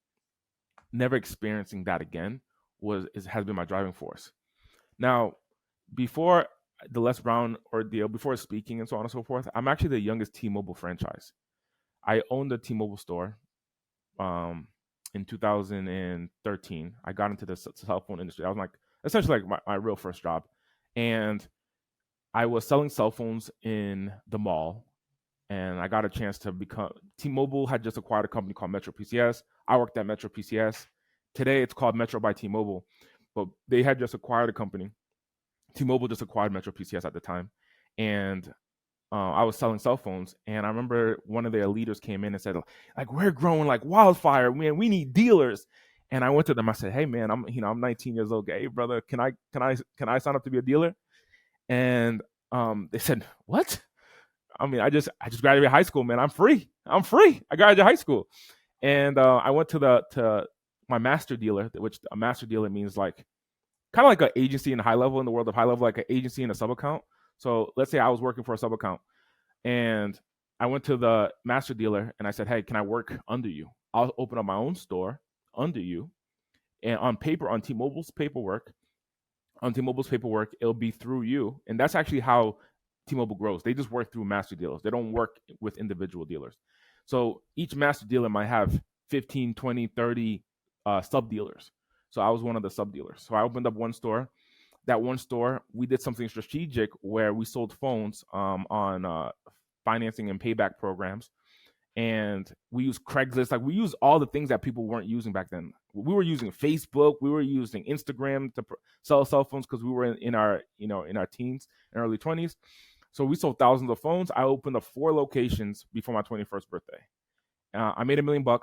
never experiencing that again has been my driving force. Now, before the Les Brown ordeal, before speaking and so on and so forth, I'm actually the youngest T-Mobile franchise. I owned a T-Mobile store in 2013. I got into the cell phone industry. I was like essentially like my real first job, and I was selling cell phones in the mall. And I got a chance to become. T-Mobile had just acquired a company called Metro PCS. I worked at Metro PCS. Today it's called Metro by T-Mobile, but they had just acquired a company. T-Mobile just acquired Metro PCS at the time, and I was selling cell phones. And I remember one of their leaders came in and said, like, we're growing like wildfire, man. We need dealers. And I went to them. I said, hey, man, I'm 19 years old. Hey, brother, can I sign up to be a dealer? And they said, what? I mean, I just graduated high school, man. I'm free. I graduated high school, and I went to my master dealer, which a master dealer means like kind of like an agency in HighLevel, in the world of HighLevel, like an agency in a sub account. So let's say I was working for a sub account, and I went to the master dealer and I said, hey, can I work under you? I'll open up my own store under you, and on paper, on T-Mobile's paperwork, it'll be through you, and that's actually how T-Mobile grows. They just work through master dealers. They don't work with individual dealers. So each master dealer might have 15, 20, 30 sub dealers. So I was one of the sub dealers. So I opened up one store. That one store, we did something strategic where we sold phones on financing and payback programs. And we used Craigslist. Like, we used all the things that people weren't using back then. We were using Facebook. We were using Instagram to sell cell phones because we were in our teens and early 20s. So we sold thousands of phones. I opened up 4 locations before my 21st birthday. I made $1 million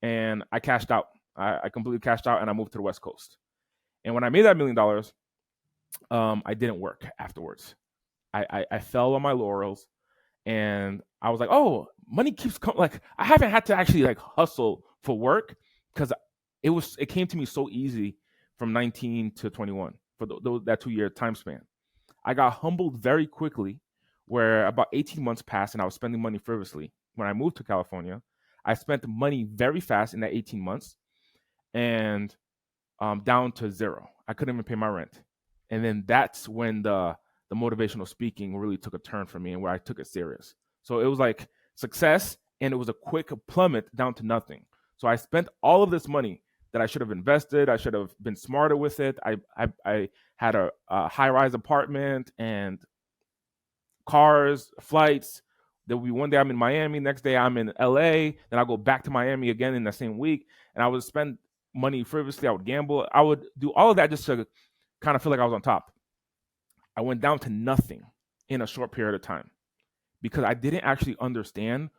and I cashed out. I completely cashed out and I moved to the West Coast. And when I made that $1 million, I didn't work afterwards. I fell on my laurels, and I was like, oh, money keeps coming. Like, I haven't had to actually like hustle for work because it came to me so easy from 19 to 21 for that 2-year time span. I got humbled very quickly, where about 18 months passed and I was spending money frivolously. When I moved to California, I spent money very fast in that 18 months and down to zero. I couldn't even pay my rent. And then that's when the motivational speaking really took a turn for me, and where I took it serious. So it was like success, and it was a quick plummet down to nothing. So I spent all of this money that I should have invested. I should have been smarter with it. I had a high-rise apartment and cars, flights. There'll be one day I'm in Miami, next day I'm in LA, then I'll go back to Miami again in the same week, and I would spend money frivolously. I would gamble. I would do all of that just to kind of feel like I was on top. I went down to nothing in a short period of time because I didn't actually understand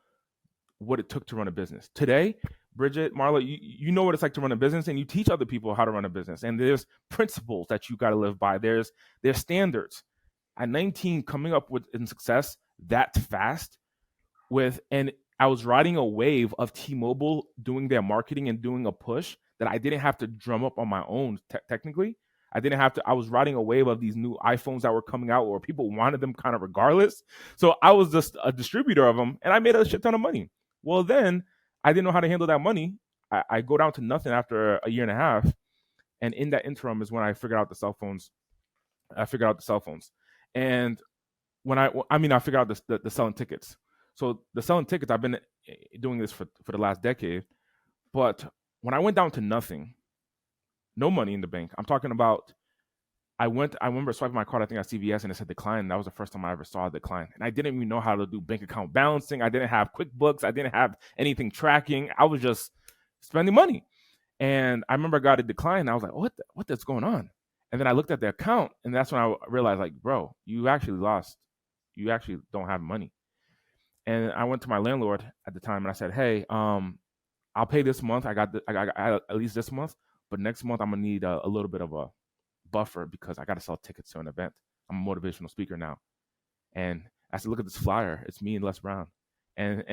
what it took to run a business. Today, Bridget, Marla, you know what it's like to run a business, and you teach other people how to run a business. And there's principles that you got to live by. There's standards. At 19, coming up with in success that fast and I was riding a wave of T-Mobile doing their marketing and doing a push that I didn't have to drum up on my own. Technically, I didn't have to. I was riding a wave of these new iPhones that were coming out, where people wanted them kind of regardless. So I was just a distributor of them, and I made a shit ton of money. Well, then I didn't know how to handle that money. I go down to nothing after a year and a half, and in that interim is when I figured out the cell phones. And when I figured out the selling tickets. So the selling tickets, I've been doing this for the last decade. But when I went down to nothing, no money in the bank, I'm talking about, I remember swiping my card, I think at CVS, and it said decline. And that was the first time I ever saw a decline. And I didn't even know how to do bank account balancing. I didn't have QuickBooks. I didn't have anything tracking. I was just spending money. And I remember I got a decline, and I was like, what's going on? And then I looked at the account, and that's when I realized, like, bro, you actually lost. You actually don't have money. And I went to my landlord at the time and I said, hey, I'll pay this month. I got at least this month, but next month I'm gonna need a little bit of a buffer because I got to sell tickets to an event. I'm a motivational speaker now. And I said, look at this flyer. It's me and Les Brown. And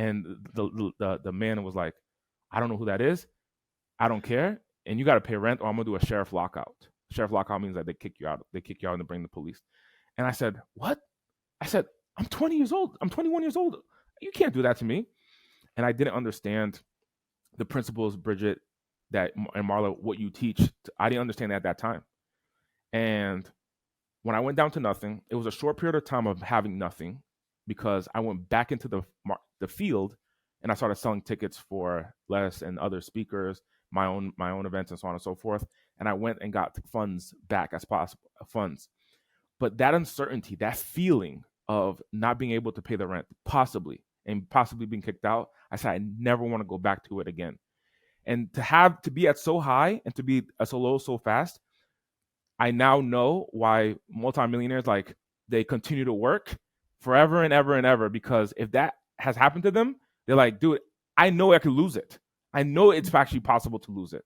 the man was like, I don't know who that is. I don't care. And you got to pay rent or I'm going to do a sheriff lockout. Sheriff lockout means that they kick you out. They kick you out and they bring the police. And I said, what? I said, I'm 20 years old. I'm 21 years old. You can't do that to me. And I didn't understand the principles, Bridget, and Marla, what you teach. I didn't understand that at that time. And when I went down to nothing, it was a short period of time of having nothing because I went back into the field and I started selling tickets for Les and other speakers, my own events and so on and so forth. And I went and got funds back as possible, funds. But that uncertainty, that feeling of not being able to pay the rent, possibly being kicked out, I said, I never want to go back to it again. And to be at so high and to be at so low so fast, I now know why multimillionaires, like, they continue to work forever and ever and ever, because if that has happened to them, they're like, dude, I know I could lose it. I know it's actually possible to lose it.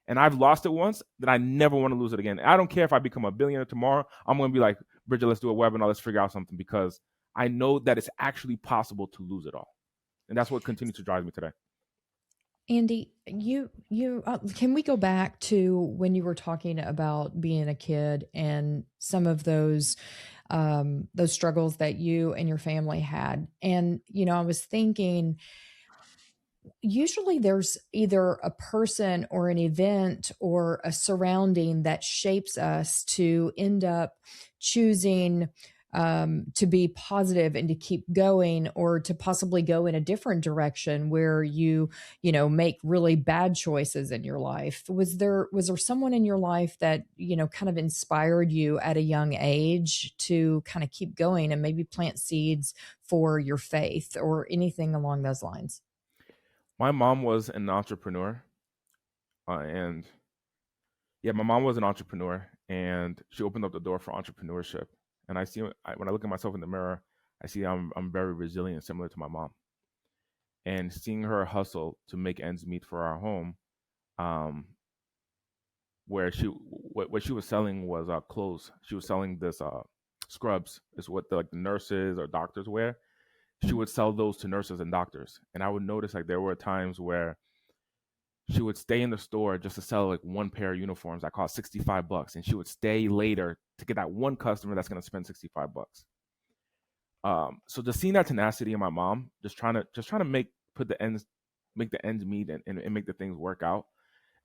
And I've lost it once, that I never want to lose it again. I don't care if I become a billionaire tomorrow. I'm going to be like, Bridget, let's do a webinar. Let's figure out something, because I know that it's actually possible to lose it all. And that's what continues to drive me today. Andy, you can we go back to when you were talking about being a kid and some of those struggles that you and your family had? And, I was thinking, usually there's either a person or an event or a surrounding that shapes us to end up choosing to be positive and to keep going, or to possibly go in a different direction where you make really bad choices in your life. Was there someone in your life that, kind of inspired you at a young age to kind of keep going and maybe plant seeds for your faith or anything along those lines? My mom was an entrepreneur. My mom was an entrepreneur, and she opened up the door for entrepreneurship. And I see, when I look at myself in the mirror, I see I'm very resilient, similar to my mom. And seeing her hustle to make ends meet for our home, where what she was selling was clothes. She was selling this scrubs, is what the nurses or doctors wear. She would sell those to nurses and doctors. And I would notice, like, there were times where she would stay in the store just to sell like one pair of uniforms that cost $65, and she would stay later to get that one customer that's going to spend $65. So just seeing that tenacity in my mom, just trying to make the ends meet and make the things work out,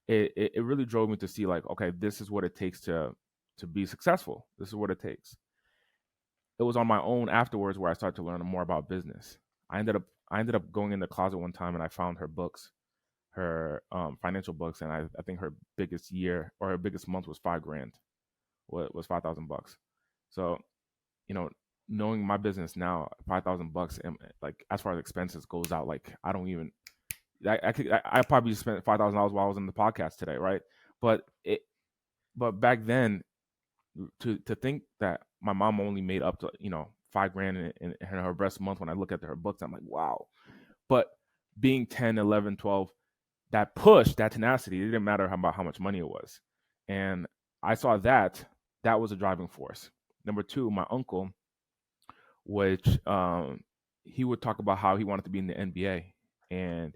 it really drove me to see, like, okay, this is what it takes to be successful. This is what it takes. It was on my own afterwards where I started to learn more about business. I ended up going in the closet one time and I found her books, her financial books, and I think her biggest year or her biggest month was $5,000, was $5,000. So, knowing my business now, $5,000, and like, as far as expenses goes out, like, I don't even, I probably spent $5,000 while I was in the podcast today, right? But back then, to think that my mom only made up to $5,000 in her best month, when I look at her books, I'm like, wow. But being 10, 11, 12, that push, that tenacity, it didn't matter about how much money it was. And I saw that was a driving force. Number two, my uncle, which he would talk about how he wanted to be in the NBA, and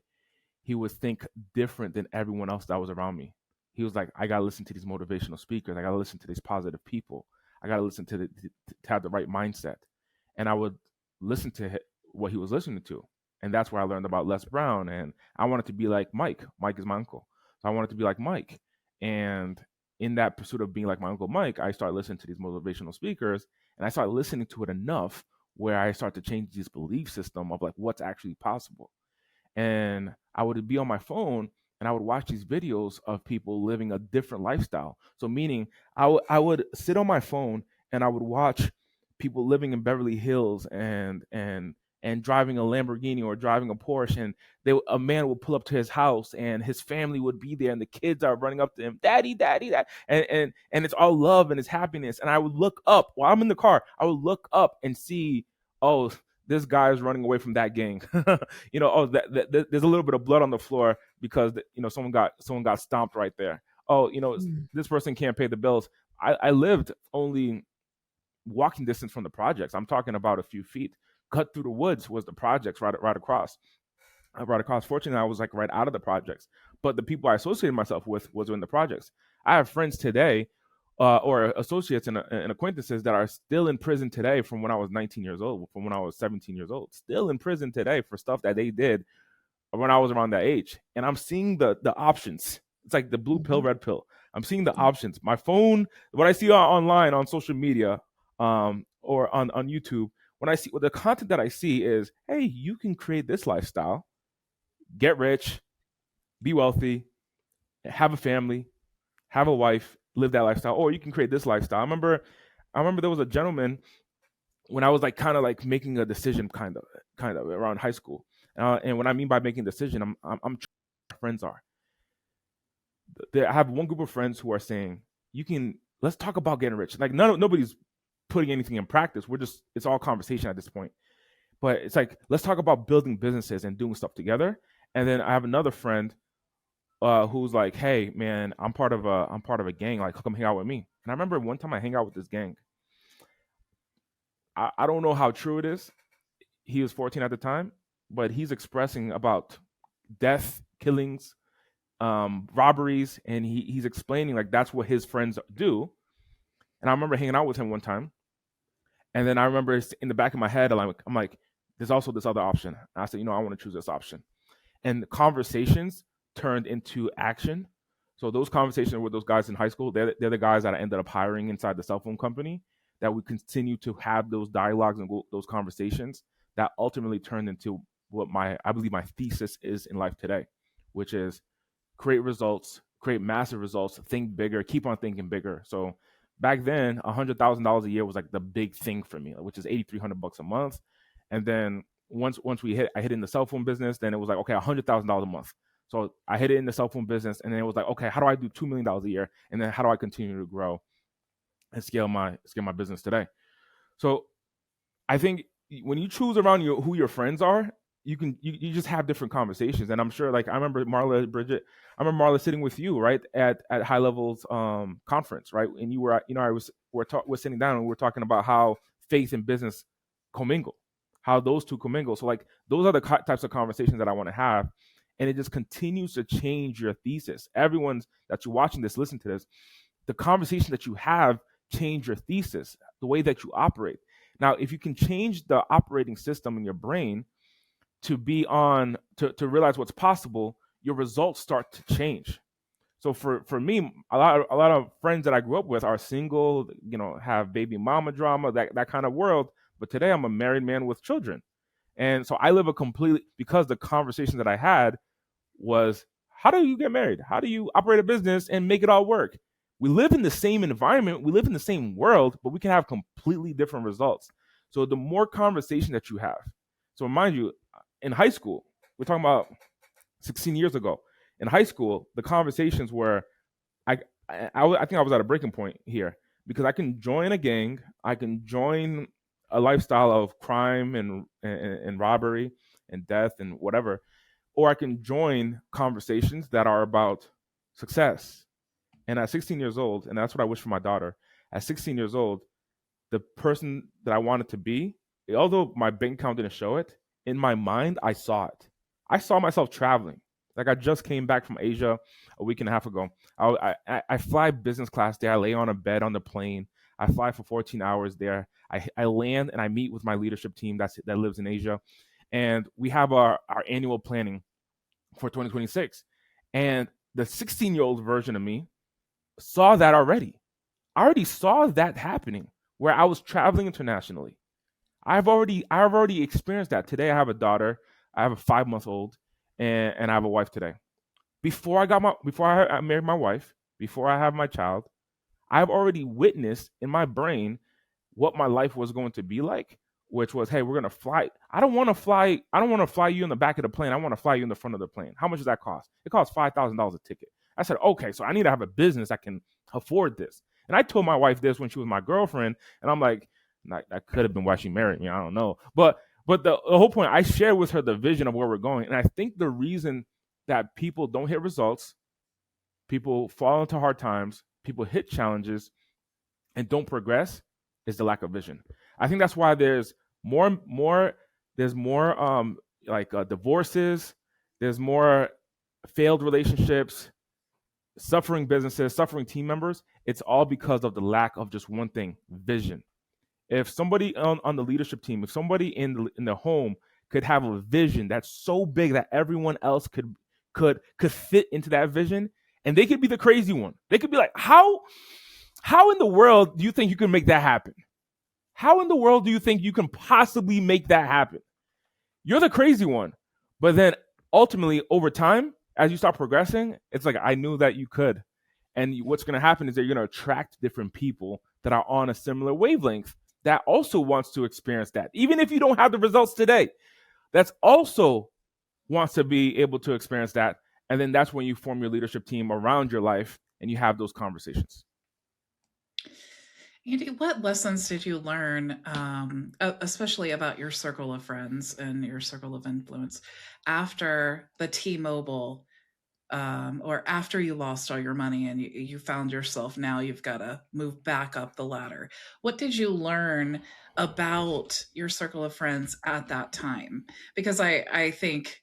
he would think different than everyone else that was around me. He was like, I got to listen to these motivational speakers. I got to listen to these positive people. I got to listen to have the right mindset. And I would listen to what he was listening to. And that's where I learned about Les Brown. And I wanted to be like Mike. Mike is my uncle. So I wanted to be like Mike. And in that pursuit of being like my uncle Mike, I started listening to these motivational speakers. And I started listening to it enough where I started to change this belief system of like what's actually possible. And I would be on my phone and I would watch these videos of people living a different lifestyle. So meaning I would sit on my phone and I would watch people living in Beverly Hills and driving a Lamborghini or driving a Porsche, and a man would pull up to his house and his family would be there and the kids are running up to him, daddy, daddy, that, and it's all love and it's happiness. And I would look up while I'm in the car. I would look up and see, oh, this guy is running away from that gang. Oh, there's a little bit of blood on the floor because someone got stomped right there. Oh, this person can't pay the bills. I lived only walking distance from the projects. I'm talking about a few feet. Cut through the woods was the projects right across. Fortunately, I was like right out of the projects, but the people I associated myself with was in the projects. I have friends today, or associates and acquaintances that are still in prison today from when I was 19 years old, from when I was 17 years old, still in prison today for stuff that they did when I was around that age. And I'm seeing the options. It's like the blue pill, red pill. I'm seeing the options. My phone, what I see online on social media, or on YouTube, what the content that I see is, hey, you can create this lifestyle, get rich, be wealthy, have a family, have a wife, live that lifestyle, or you can create this lifestyle. I remember there was a gentleman when I was like kind of like making a decision, kind of around high school. And what I mean by making a decision, I'm friends are. I have one group of friends who are saying, let's talk about getting rich. Like nobody's putting anything in practice. It's all conversation at this point. But it's like, let's talk about building businesses and doing stuff together. And then I have another friend who's like, hey man, I'm part of a gang. Like, come hang out with me. And I remember one time I hang out with this gang. I don't know how true it is. He was 14 at the time, but he's expressing about death, killings, robberies, and he's explaining like that's what his friends do. And I remember hanging out with him one time, and then I remember in the back of my head, I'm like, there's also this other option. And I said, I want to choose this option. And the conversations turned into action. So those conversations with those guys in high school, they're the guys that I ended up hiring inside the cell phone company, that we continue to have those dialogues and those conversations that ultimately turned into what I believe my thesis is in life today, which is create results, create massive results, think bigger, keep on thinking bigger. So back then, $100,000 a year was like the big thing for me, which is $8,300 a month. And then once I hit in the cell phone business, then it was like, okay, $100,000 a month. So I hit it in the cell phone business, and then it was like, okay, how do I do $2 million a year? And then how do I continue to grow and scale my business today? So I think when you choose around who your friends are, you just have different conversations. And I'm sure, like, I remember Bridget, sitting with you, right, at HighLevel's conference, right? And you were, we're sitting down and we're talking about how faith and business commingle, how those two commingle. So like, those are the types of conversations that I want to have. And it just continues to change your thesis. Everyone's that you're watching this, listen to this, the conversation that you have change your thesis, the way that you operate. Now, if you can change the operating system in your brain to be on, to realize what's possible, your results start to change. So for me, a lot of friends that I grew up with are single, have baby mama drama, that kind of world. But today I'm a married man with children. And so I live because the conversation that I had was, how do you get married? How do you operate a business and make it all work? We live in the same environment, we live in the same world, but we can have completely different results. So the more conversation that you have. So mind you, in high school, we're talking about 16 years ago. In high school, the conversations were, I think I was at a breaking point here, because I can join a gang, I can join a lifestyle of crime and robbery and death and whatever, or I can join conversations that are about success. And at 16 years old, and that's what I wish for my daughter, at 16 years old, the person that I wanted to be, although my bank account didn't show it, in my mind, I saw it. I saw myself traveling. Like, I just came back from Asia a week and a half ago. I fly business class there. I lay on a bed on the plane. I fly for 14 hours there. I land and I meet with my leadership team that lives in Asia. And we have our annual planning for 2026. And the 16-year-old version of me saw that already. I already saw that happening, where I was traveling internationally. I've already experienced that. Today I have a daughter. I have a 5-month-old, and I have a wife today. Before I married my wife, before I have my child, I've already witnessed in my brain what my life was going to be like, which was, hey, we're going to fly. I don't want to fly you in the back of the plane. I want to fly you in the front of the plane. How much does that cost? It costs $5,000 a ticket. I said, okay, so I need to have a business that can afford this. And I told my wife this when she was my girlfriend, and I'm like, that could have been why she married me. I don't know. But But the whole point, I share with her the vision of where we're going. And I think the reason that people don't hit results, people fall into hard times, people hit challenges and don't progress is the lack of vision. I think that's why there's more divorces, there's more failed relationships, suffering businesses, suffering team members. It's all because of the lack of just one thing, vision. If somebody on the leadership team, if somebody in the home could have a vision that's so big that everyone else could fit into that vision, and they could be the crazy one. They could be like, how in the world do you think you can make that happen? How in the world do you think you can possibly make that happen? You're the crazy one. But then ultimately, over time, as you start progressing, it's like, I knew that you could. And what's going to happen is that you're going to attract different people that are on a similar wavelength that also wants to experience that. Even if you don't have the results today, that's also wants to be able to experience that. And then that's when you form your leadership team around your life and you have those conversations. Andy, what lessons did you learn, especially about your circle of friends and your circle of influence after the T-Mobile, or after you lost all your money and you found yourself, now you've got to move back up the ladder? What did you learn about your circle of friends at that time? Because I think,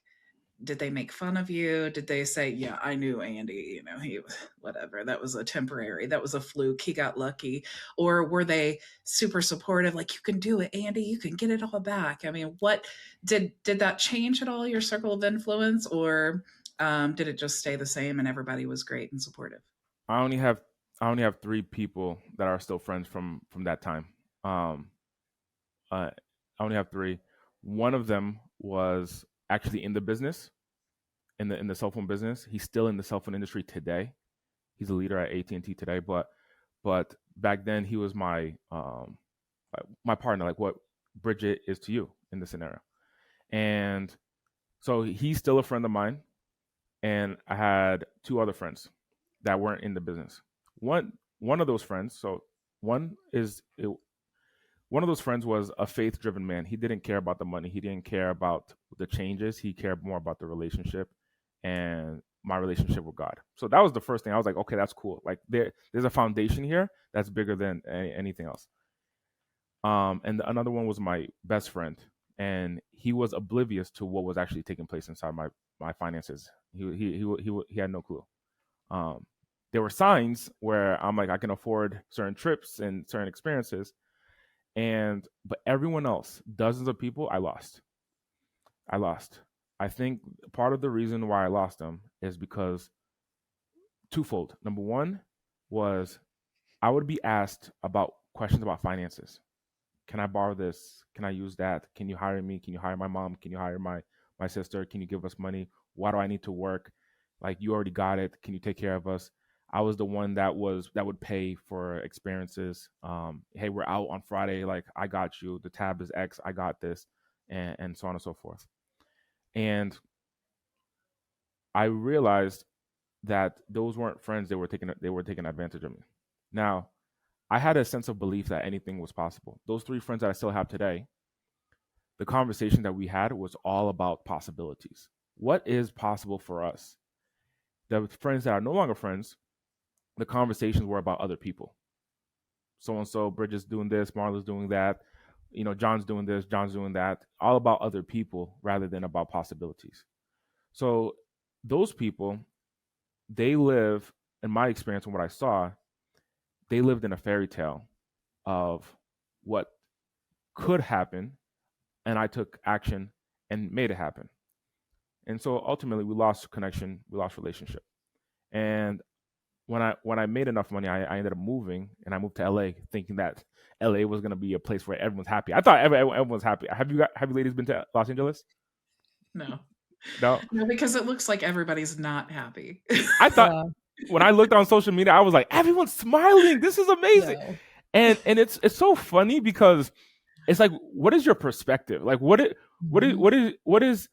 did they make fun of you? Did they say, yeah, I knew Andy, he, whatever, that was a temporary, that was a fluke, he got lucky? Or were they super supportive, like, you can do it, Andy, you can get it all back? I mean, what did that change at all, your circle of influence? Or did it just stay the same and everybody was great and supportive? I only have 3 people that are still friends from that time. I only have 3. One of them was actually in the business, in the cell phone business. He's still in the cell phone industry today. He's a leader at AT&T today, but back then he was my partner, like what Bridget is to you in this scenario. And so he's still a friend of mine. And I had 2 other friends that weren't in the business. One of those friends, one of those friends was a faith-driven man. He didn't care about the money. He didn't care about the changes. He cared more about the relationship and my relationship with God. So that was the first thing. I was like, okay, that's cool. Like there's a foundation here that's bigger than anything else. And another one was my best friend, and he was oblivious to what was actually taking place inside my finances. He had no clue. There were signs where I'm like, I can afford certain trips and certain experiences, but everyone else, dozens of people, I lost. I think part of the reason why I lost them is because twofold. Number one was I would be asked about questions about finances. Can I borrow this? Can I use that? Can you hire me? Can you hire my mom? Can you hire my sister? Can you give us money? Why do I need to work? Like, you already got it. Can you take care of us? I was the one that would pay for experiences. Hey, we're out on Friday. Like, I got you. The tab is X. I got this, and so on and so forth. And I realized that those weren't friends. They were taking advantage of me. Now, I had a sense of belief that anything was possible. Those 3 friends that I still have today, the conversation that we had was all about possibilities. What is possible for us? The friends that are no longer friends, the conversations were about other people. So-and-so, Bridget's doing this, Marla's doing that, John's doing this, John's doing that, all about other people rather than about possibilities. So those people, they live, in my experience and what I saw, they lived in a fairy tale of what could happen, and I took action and made it happen. And so ultimately we lost connection, we lost relationship. And when I made enough money, I ended up moving, and I moved to LA thinking that LA was going to be a place where everyone's happy. I thought everyone was happy. Have you ladies been to Los Angeles? No, No, because it looks like everybody's not happy. I thought when I looked on social media, I was like, everyone's smiling. This is amazing. No. And it's so funny because it's like, what is your perspective? Like, what is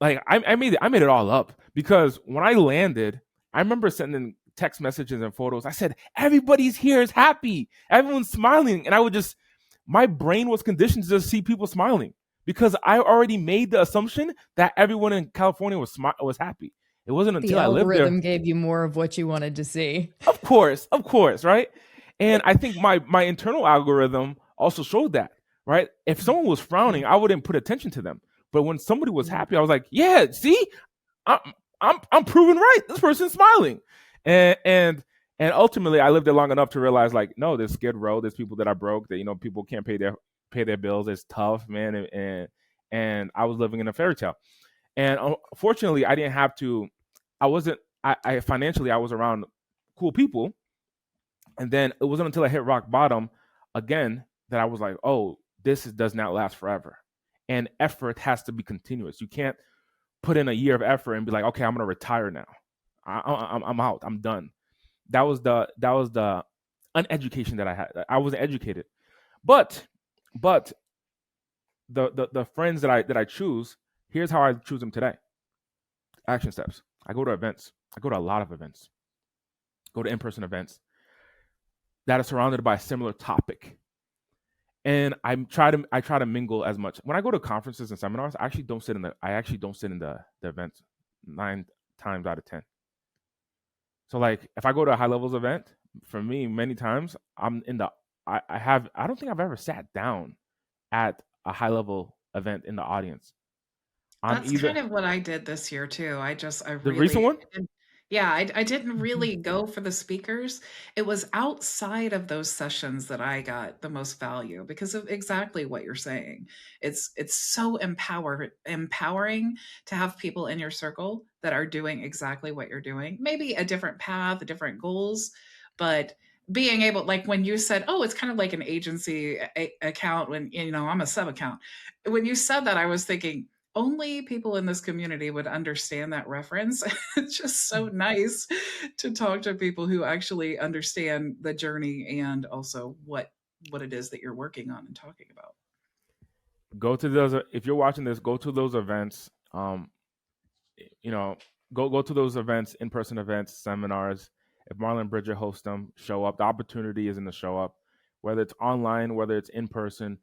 like, I made it all up, because when I landed, I remember sending text messages and photos. I said, everybody's here is happy. Everyone's smiling. And my brain was conditioned to just see people smiling. because I already made the assumption that everyone in California was happy. It wasn't The until I lived there. algorithm gave you more of what you wanted to see. Of course, right? And I think my internal algorithm also showed that, right? If someone was frowning, I wouldn't put attention to them. But when somebody was happy, I was like, yeah, see, I'm proven right. This person's smiling. And ultimately I lived there long enough to realize, like, no, there's Skid Row, there's people that are broke, that, you know, people can't pay their bills. It's tough, man. And I was living in a fairy tale. And unfortunately, I didn't have to. I financially, I was around cool people. And then it wasn't until I hit rock bottom again that I was like, oh, does not last forever. And effort has to be continuous. You can't put in a year of effort and be like, okay, I'm gonna retire now. I'm out. I'm done. That was the uneducation that I had. I wasn't educated, but the friends that I choose. Here's how I choose them today. Action steps. I go to events. I go to a lot of events. Go to in-person events that are surrounded by a similar topic. And I try to mingle as much. When I go to conferences and seminars, I actually don't sit in the events 9 times out of 10. So like if I go to a HighLevel's event, for me, many times I'm in the I don't think I've ever sat down at a HighLevel event in the audience. That's kind of what I did this year too. I The recent one? Yeah, I didn't really go for the speakers. It was outside of those sessions that I got the most value because of exactly what you're saying. It's so empowering to have people in your circle that are doing exactly what you're doing. Maybe a different path, different goals, but being able, like when you said, "Oh, it's kind of like an agency account," when you know I'm a sub account. When you said that, I was thinking only people in this community would understand that reference. It's just so nice to talk to people who actually understand the journey and also what it is that you're working on and talking about. Go to those. If you're watching this, go to those events. You know, go to those events, in-person events, seminars. If Marla and Bridget host them, show up. The opportunity is in the show up, whether it's online, whether it's in person,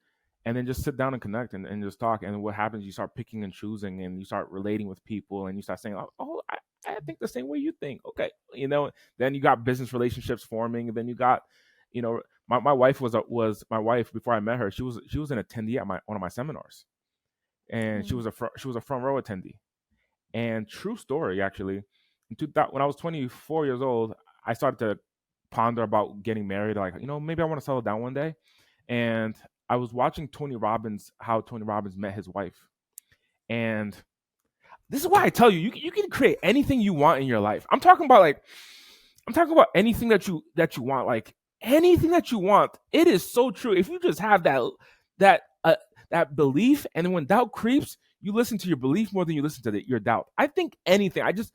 and then just sit down and connect and just talk. And what happens, you start picking and choosing, and you start relating with people, and you start saying, oh, I think the same way you think. Okay, you know, then you got business relationships forming, and then you got, you know, my wife was my wife before I met her. She was an attendee at one of my seminars, and she was a front row attendee. And true story, actually, when I was 24 years old, I started to ponder about getting married. Like, you know, maybe I want to settle down one day. And I was watching how Tony Robbins met his wife. And this is why I tell you, you can create anything you want in your life. I'm talking about anything that you want, like anything that you want. It is so true. If you just have that belief, and then when doubt creeps, you listen to your belief more than you listen to your doubt. I think anything. I just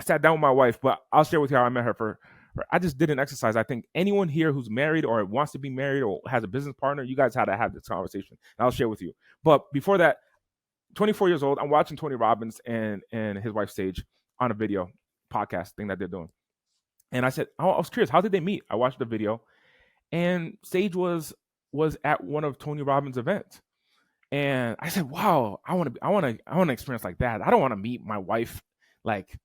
sat down with my wife, but I'll share with you how I met her. I just did an exercise. I think anyone here who's married or wants to be married or has a business partner, you guys had to have this conversation. And I'll share with you. But before that, 24 years old, I'm watching Tony Robbins and his wife Sage on a video podcast thing that they're doing. And I said, I was curious, how did they meet? I watched the video, and Sage was at one of Tony Robbins' events. And I said, wow, I want to experience like that. I don't want to meet my wife like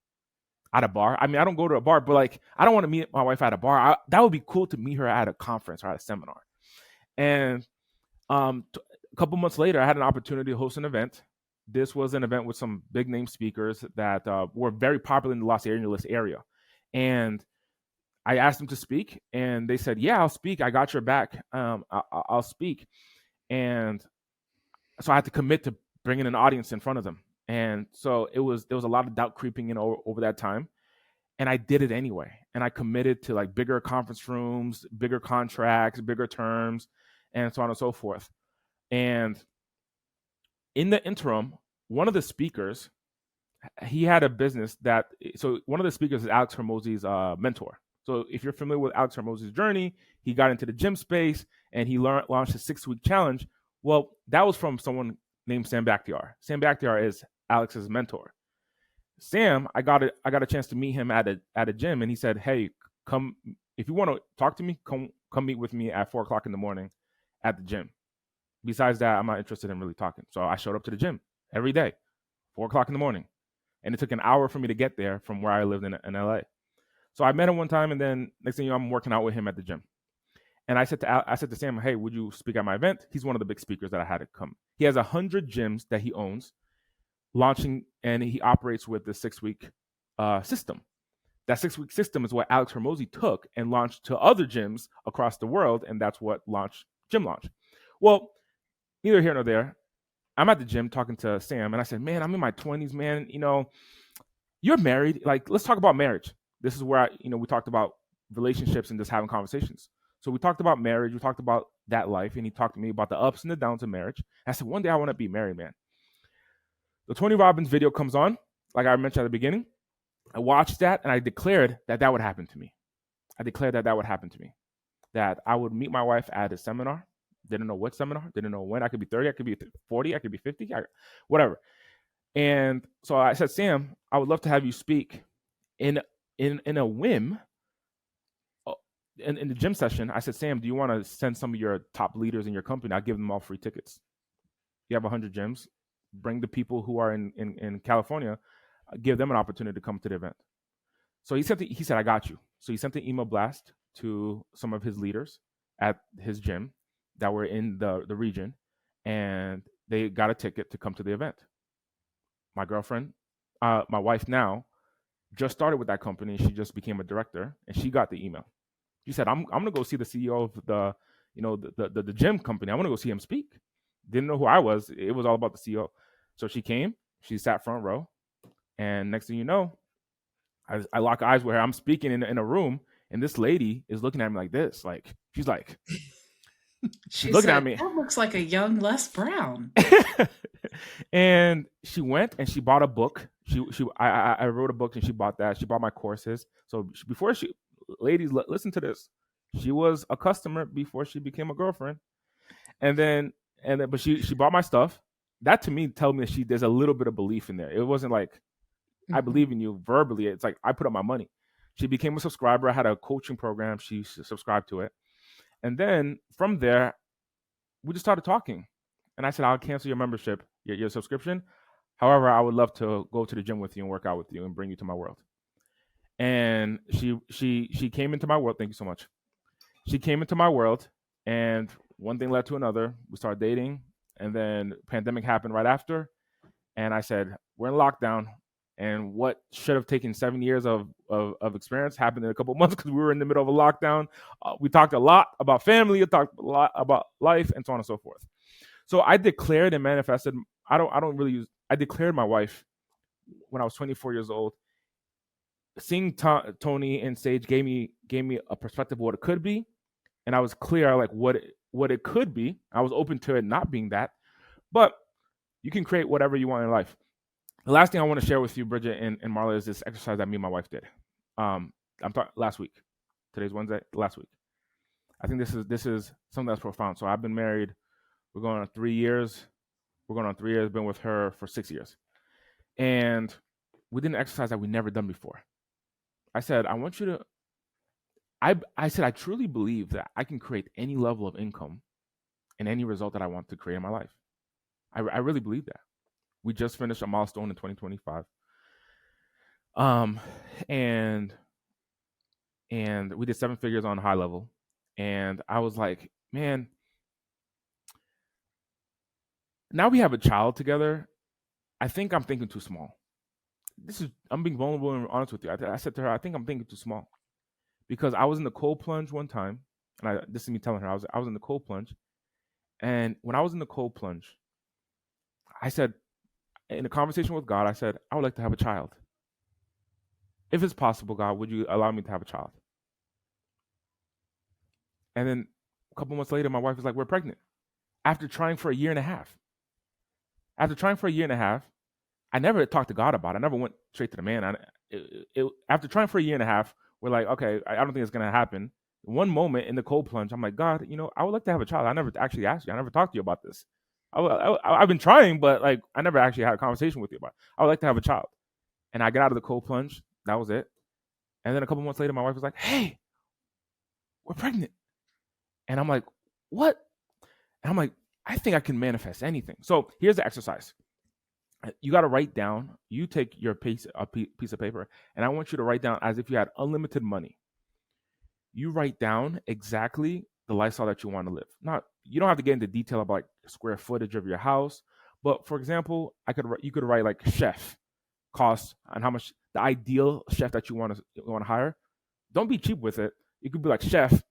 at a bar. I mean, I don't go to a bar, but like, I don't want to meet my wife at a bar. That would be cool to meet her at a conference or at a seminar. And a couple months later, I had an opportunity to host an event. This was an event with some big name speakers that were very popular in the Los Angeles area. And I asked them to speak, and they said, yeah, I'll speak. I got your back. I'll speak. And so I had to commit to bringing an audience in front of them. And so there was a lot of doubt creeping in over that time. And I did it anyway. And I committed to like bigger conference rooms, bigger contracts, bigger terms, and so on and so forth. And in the interim, one of the speakers, he had a business so one of the speakers is Alex Hormozi's mentor. So if you're familiar with Alex Hormozi's journey, he got into the gym space and he launched a 6-week challenge. Well, that was from someone named Sam Bakhtiar. Sam Bakhtiar is Alex's mentor. Sam, I got a chance to meet him at a gym, and he said, hey, come, if you want to talk to me, come meet with me at 4:00 in the morning at the gym. Besides that, I'm not interested in really talking. So I showed up to the gym every day, 4:00 in the morning. And it took an hour for me to get there from where I lived in LA. So I met him one time, and then next thing you know, I'm working out with him at the gym. And I said to Sam, hey, would you speak at my event? He's one of the big speakers that I had to come. He has 100 gyms that he owns, launching, and he operates with the 6-week system. That 6-week system is what Alex Hormozi took and launched to other gyms across the world, and that's what launched Gym Launch. Well, neither here nor there. I'm at the gym talking to Sam, and I said, man, I'm in my 20s, man. You know, you're married. Like, let's talk about marriage. This is where we talked about relationships and just having conversations. So we talked about marriage. We talked about that life, and he talked to me about the ups and the downs of marriage. I said, one day I want to be married, man. The Tony Robbins video comes on, like I mentioned at the beginning. I watched that, and I declared that would happen to me. I declared that would happen to me, that I would meet my wife at a seminar. Didn't know what seminar, didn't know when. I could be 30, I could be 40, I could be 50, whatever. And so I said, Sam, I would love to have you speak in a whim. In the gym session, I said, Sam, do you want to send some of your top leaders in your company? I'll give them all free tickets. You have 100 gyms. Bring the people who are in California, give them an opportunity to come to the event. So he said, I got you. So he sent an email blast to some of his leaders at his gym that were in the region, and they got a ticket to come to the event. My girlfriend, my wife now, just started with that company. She just became a director, and she got the email. She said, I'm gonna go see the CEO of the gym company. I want to go see him speak. Didn't know who I was. It was all about the CEO. So she came, she sat front row, and next thing you know, I lock eyes with her. I'm speaking in a room, and this lady is looking at me like this. Like, she's like, she's looking at me. That looks like a young Les Brown. And she went and she bought a book. I wrote a book, and she bought that. She bought my courses. So ladies, listen to this. She was a customer before she became a girlfriend. But she bought my stuff. That to me tells me that there's a little bit of belief in there. It wasn't like, I believe in you verbally. It's like, I put up my money. She became a subscriber. I had a coaching program. She subscribed to it. And then from there, we just started talking. And I said, I'll cancel your membership, your subscription. However, I would love to go to the gym with you and work out with you and bring you to my world. And she came into my world. Thank you so much. She came into my world, and one thing led to another. We started dating, and then pandemic happened right after. And I said, we're in lockdown. And what should have taken 7 years of experience happened in a couple of months because we were in the middle of a lockdown. We talked a lot about family, we talked a lot about life, and so on and so forth. So I declared and manifested. I declared my wife when I was 24 years old. Seeing Tony and Sage gave me a perspective of what it could be, and I was clear like what it could be. I was open to it not being that, but you can create whatever you want in life. The last thing I want to share with you, Bridget and Marla, is this exercise that me and my wife did. I'm talking last week. Today's Wednesday. Last week. I think this is something that's profound. So I've been married. We're going on 3 years. Been with her for 6 years, and we did an exercise that we never done before. I said, I want you to. I said, I truly believe that I can create any level of income and any result that I want to create in my life. I really believe that. We just finished a milestone in 2025. And we did 7 figures on HighLevel. And I was like, man, now we have a child together. I think I'm thinking too small. I'm being vulnerable and honest with you. I said to her, I think I'm thinking too small. Because I was in the cold plunge one time. And this is me telling her, I was in the cold plunge. And when I was in the cold plunge, I said, in a conversation with God, I said, I would like to have a child. If it's possible, God, would you allow me to have a child? And then a couple months later, my wife was like, we're pregnant. After trying for a year and a half. I never talked to God about it. I never went straight to the man. After trying for a year and a half, we're like, okay, I don't think it's going to happen. One moment in the cold plunge, I'm like, God, I would like to have a child. I never actually asked you. I never talked to you about this. I've been trying, but like I never actually had a conversation with you about it. I would like to have a child. And I got out of the cold plunge. That was it. And then a couple months later, my wife was like, hey, we're pregnant. And I'm like, what? And I'm like, I think I can manifest anything. So here's the exercise. You got to write down, you take your piece of paper, and I want you to write down as if you had unlimited money. You write down exactly the lifestyle that you want to live. Not, you don't have to get into detail about like square footage of your house, but for example, you could write like chef cost and how much the ideal chef that you want to hire. Don't be cheap with it. You could be like, chef,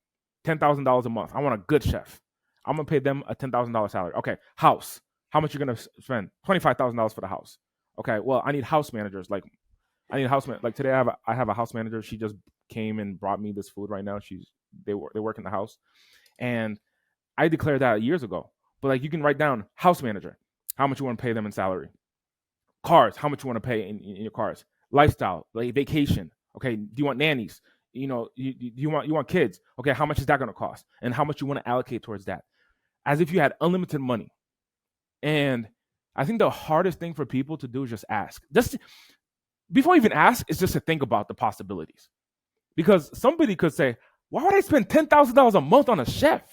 $10,000 a month. I want a good chef. I'm gonna pay them a $10,000 salary. Okay, house. How much you're gonna spend? $25,000 for the house. Okay, well, I need house managers. Like, I need a house man. Like today, I have a house manager. She just came and brought me this food right now. They work in the house, and I declared that years ago. But like, you can write down house manager, how much you want to pay them in salary. Cars, how much you want to pay in your cars. Lifestyle, like vacation. Okay, do you want nannies? You want kids? Okay, how much is that going to cost? And how much you want to allocate towards that? As if you had unlimited money. And I think the hardest thing for people to do is just ask. Just before you even ask, is just to think about the possibilities. Because somebody could say, why would I spend $10,000 a month on a chef?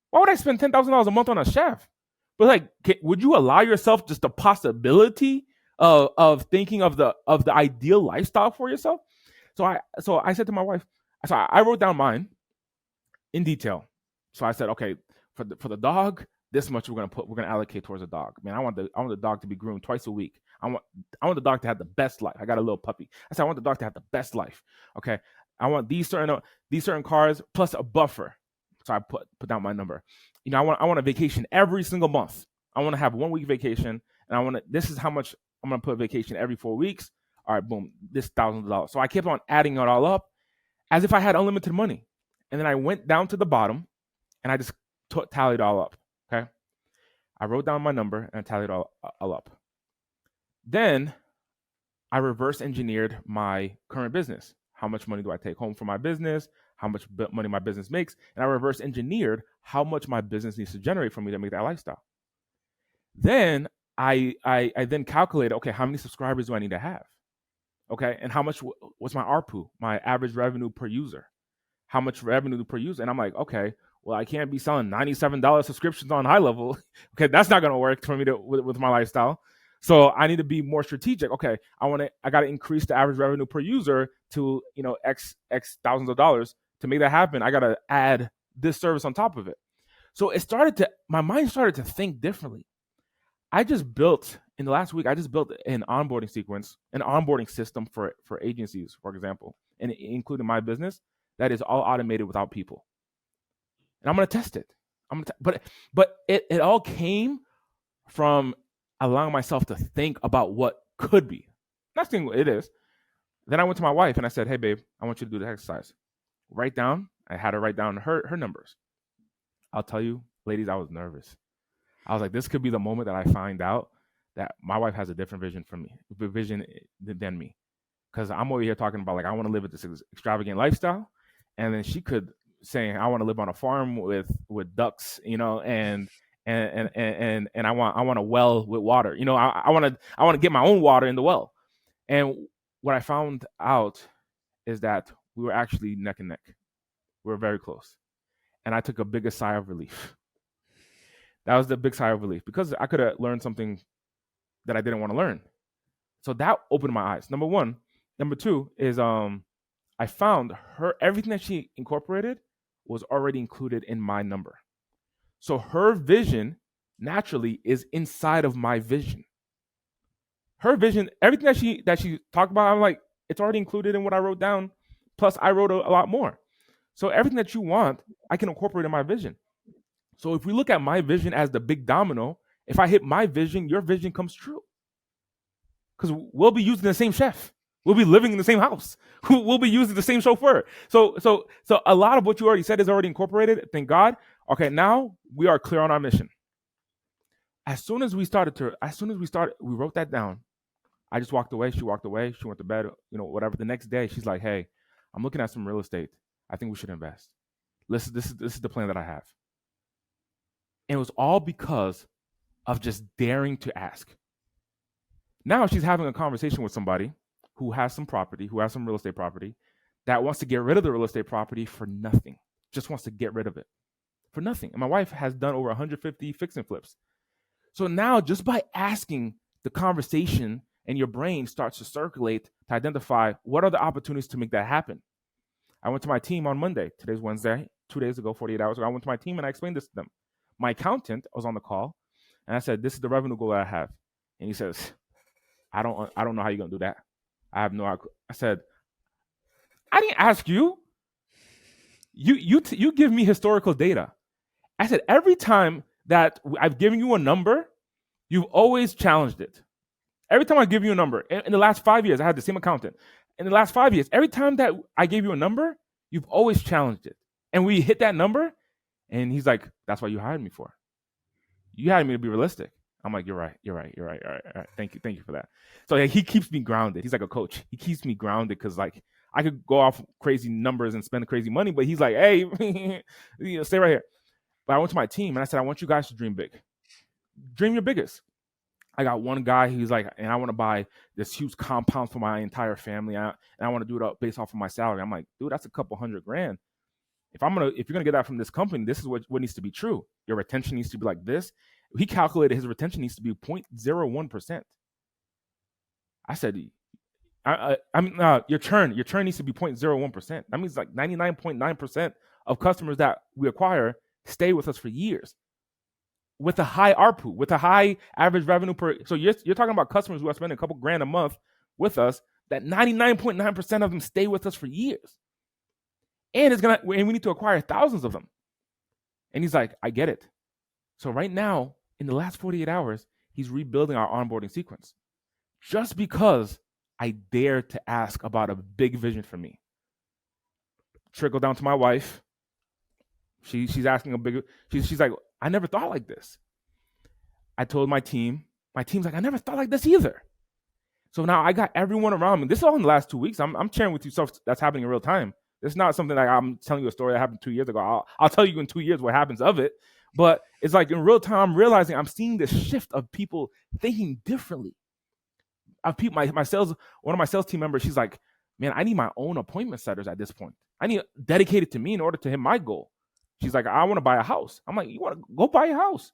Why would I spend $10,000 a month on a chef? But like, would you allow yourself just the possibility of thinking of the ideal lifestyle for yourself? So I said to my wife, I wrote down mine in detail. So I said, okay, for the dog, this much we're gonna allocate towards the dog. Man, I want the dog to be groomed twice a week. I want the dog to have the best life. I got a little puppy. I said I want the dog to have the best life. Okay, I want these certain cars plus a buffer. So I put down my number. I want a vacation every single month. I want to have 1 week vacation, and this is how much I'm gonna put vacation every 4 weeks. All right, boom, this $1,000. So I kept on adding it all up as if I had unlimited money, and then I went down to the bottom, and I just tallied all up. Okay, I wrote down my number and I tallied all up. Then I reverse engineered my current business. How much money do I take home from my business? How much money my business makes? And I reverse engineered how much my business needs to generate for me to make that lifestyle. Then I then calculated, okay, how many subscribers do I need to have? Okay, and how much was my ARPU, my average revenue per user? How much revenue per user? And I'm like, okay, well, I can't be selling $97 subscriptions on HighLevel. Okay, that's not going to work for me with my lifestyle. So I need to be more strategic. Okay, I got to increase the average revenue per user to X thousands of dollars. To make that happen, I got to add this service on top of it. So my mind started to think differently. In the last week, I just built an onboarding sequence, an onboarding system for agencies, for example, and including my business, that is all automated without people. And I'm going to test it. But it all came from allowing myself to think about what could be. Not saying it is. Then I went to my wife and I said, hey, babe, I want you to do the exercise. I had her write down her numbers. I'll tell you, ladies, I was nervous. I was like, this could be the moment that I find out that my wife has a different vision than me. Because I'm over here talking about, like, I want to live with this extravagant lifestyle. And then she could saying, I want to live on a farm with ducks, and I want a well with water. I want to get my own water in the well. And what I found out is that we were actually neck and neck. We were very close. And I took a bigger sigh of relief. That was the big sigh of relief because I could have learned something that I didn't want to learn. So that opened my eyes. Number one. Number two is I found everything that she incorporated was already included in my number. So her vision naturally is inside of my vision. Her vision, everything that she talked about, I'm like, it's already included in what I wrote down. Plus, I wrote a lot more. So everything that you want, I can incorporate in my vision. So if we look at my vision as the big domino, if I hit my vision, your vision comes true. Because we'll be using the same chef. We'll be living in the same house. We'll be using the same chauffeur. So a lot of what you already said is already incorporated. Thank God. Okay, now we are clear on our mission. As soon as we we wrote that down. I just walked away. She walked away. She went to bed, whatever. The next day, she's like, hey, I'm looking at some real estate. I think we should invest. Listen, this is the plan that I have. And it was all because of just daring to ask. Now she's having a conversation with somebody who has some real estate property, that wants to get rid of the real estate property for nothing, just wants to get rid of it for nothing. And my wife has done over 150 fix and flips. So now just by asking, the conversation and your brain starts to circulate to identify what are the opportunities to make that happen. I went to my team on Monday. Today's Wednesday. 2 days ago, 48 hours ago, I went to my team and I explained this to them. My accountant was on the call and I said, this is the revenue goal that I have. And he says, I don't know how you're going to do that. I have no idea. I said, I didn't ask you. You give me historical data. I said, every time that I've given you a number, you've always challenged it. Every time I give you a number, in the last 5 years, I had the same accountant. In the last 5 years, every time that I gave you a number, you've always challenged it. And we hit that number, and he's like, that's what you hired me for. You hired me to be realistic. I'm like, you're right. Thank you for that. So he keeps me grounded. He's like a coach. He keeps me grounded because like I could go off crazy numbers and spend crazy money, but he's like, hey, stay right here. But I went to my team and I said, I want you guys to dream big. Dream your biggest. I got one guy who's like, and I want to buy this huge compound for my entire family, and I want to do it based off of my salary. I'm like, dude, that's a couple $100,000. If you're gonna get that from this company, this is what needs to be true. Your retention needs to be like this. He calculated his retention needs to be 0.01%. I said, your churn needs to be 0.01%. That means like 99.9% of customers that we acquire stay with us for years. With a high ARPU, with a high average revenue per. So you're talking about customers who are spending a couple grand a month with us, that 99.9% of them stay with us for years. And we need to acquire thousands of them. And he's like, I get it. So right now, in the last 48 hours, he's rebuilding our onboarding sequence. Just because I dared to ask about a big vision for me. Trickle down to my wife. She's asking a big. She's like, I never thought like this. I told my team. My team's like, I never thought like this either. So now I got everyone around me. This is all in the last 2 weeks. I'm sharing with you stuff that's happening in real time. It's not something like I'm telling you a story that happened 2 years ago. I'll tell you in 2 years what happens of it. But it's like in real time, I'm realizing I'm seeing this shift of people thinking differently. Of people, one of my sales team members, she's like, man, I need my own appointment setters at this point. I need dedicated to me in order to hit my goal. She's like, I want to buy a house. I'm like, you want to go buy a house?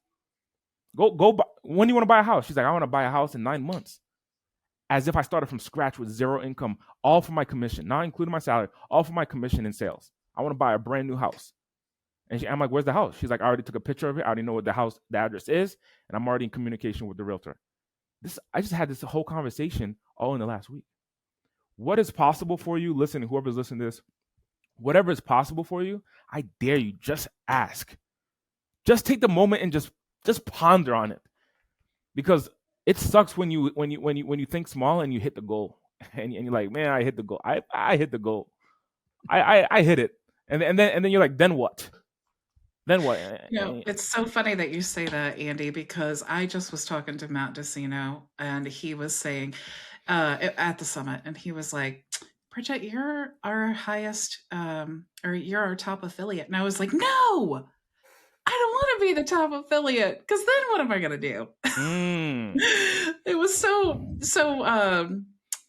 Go buy. When do you want to buy a house? She's like, I want to buy a house in 9 months. As if I started from scratch with zero income, all for my commission, not including my salary, all for my commission in sales. I want to buy a brand new house. And I'm like, where's the house? She's like, I already took a picture of it. I already know what the address is. And I'm already in communication with the realtor. I just had this whole conversation all in the last week. What is possible for you? Listen, whoever's listening to this, whatever is possible for you, I dare you, just ask. Just take the moment and just ponder on it. Because it sucks when you think small and you hit the goal. And you're like, man, I hit the goal. I hit the goal. I hit it. And then you're like, then what? Then what? It's so funny that you say that, Andy, because I just was talking to Matt DeCino, and he was saying at the summit, and he was like, Bridget, you're our highest, or you're our top affiliate. And I was like, no, I don't want to be the top affiliate, because then what am I going to do? It was so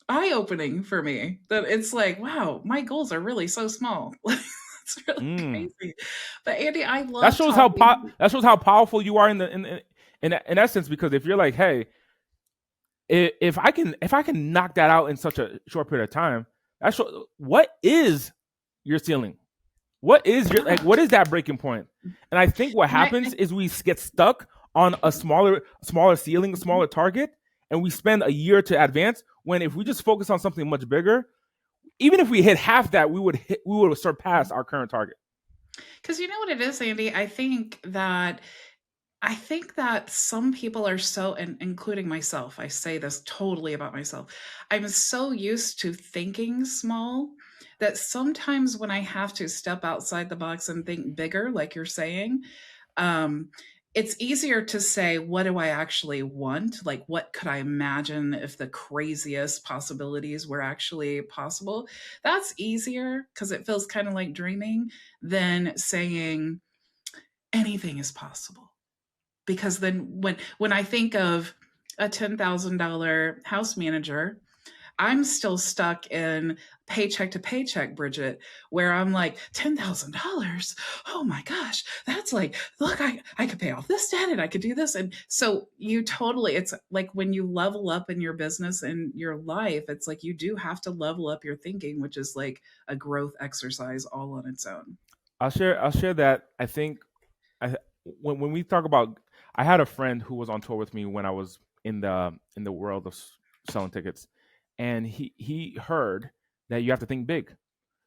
eye-opening for me that it's like, wow, my goals are really so small. It's really crazy. But Andy, I love that shows how powerful you are in essence, because if you're like, hey, if I can knock that out in such a short period of time, what is your ceiling? What is that breaking point? And I think what happens is we get stuck on a smaller ceiling, a smaller target, and we spend a year to advance, when if we just focus on something much bigger, even if we hit half that, we would surpass our current target. Because you know what it is, Andy? I think that some people are so, and including myself, I say this totally about myself, I'm so used to thinking small that sometimes when I have to step outside the box and think bigger, like you're saying, it's easier to say, what do I actually want? Like, what could I imagine if the craziest possibilities were actually possible? That's easier because it feels kind of like dreaming than saying anything is possible. Because then when I think of a $10,000 house manager, I'm still stuck in paycheck to paycheck, Bridget, where I'm like, $10,000. Oh my gosh, that's like, look, I could pay off this debt and I could do this. And so you totally, it's like when you level up in your business and your life, it's like you do have to level up your thinking, which is like a growth exercise all on its own. I'll share that. I think I when we talk about, I had a friend who was on tour with me when I was in the world of selling tickets, and he heard that you have to think big.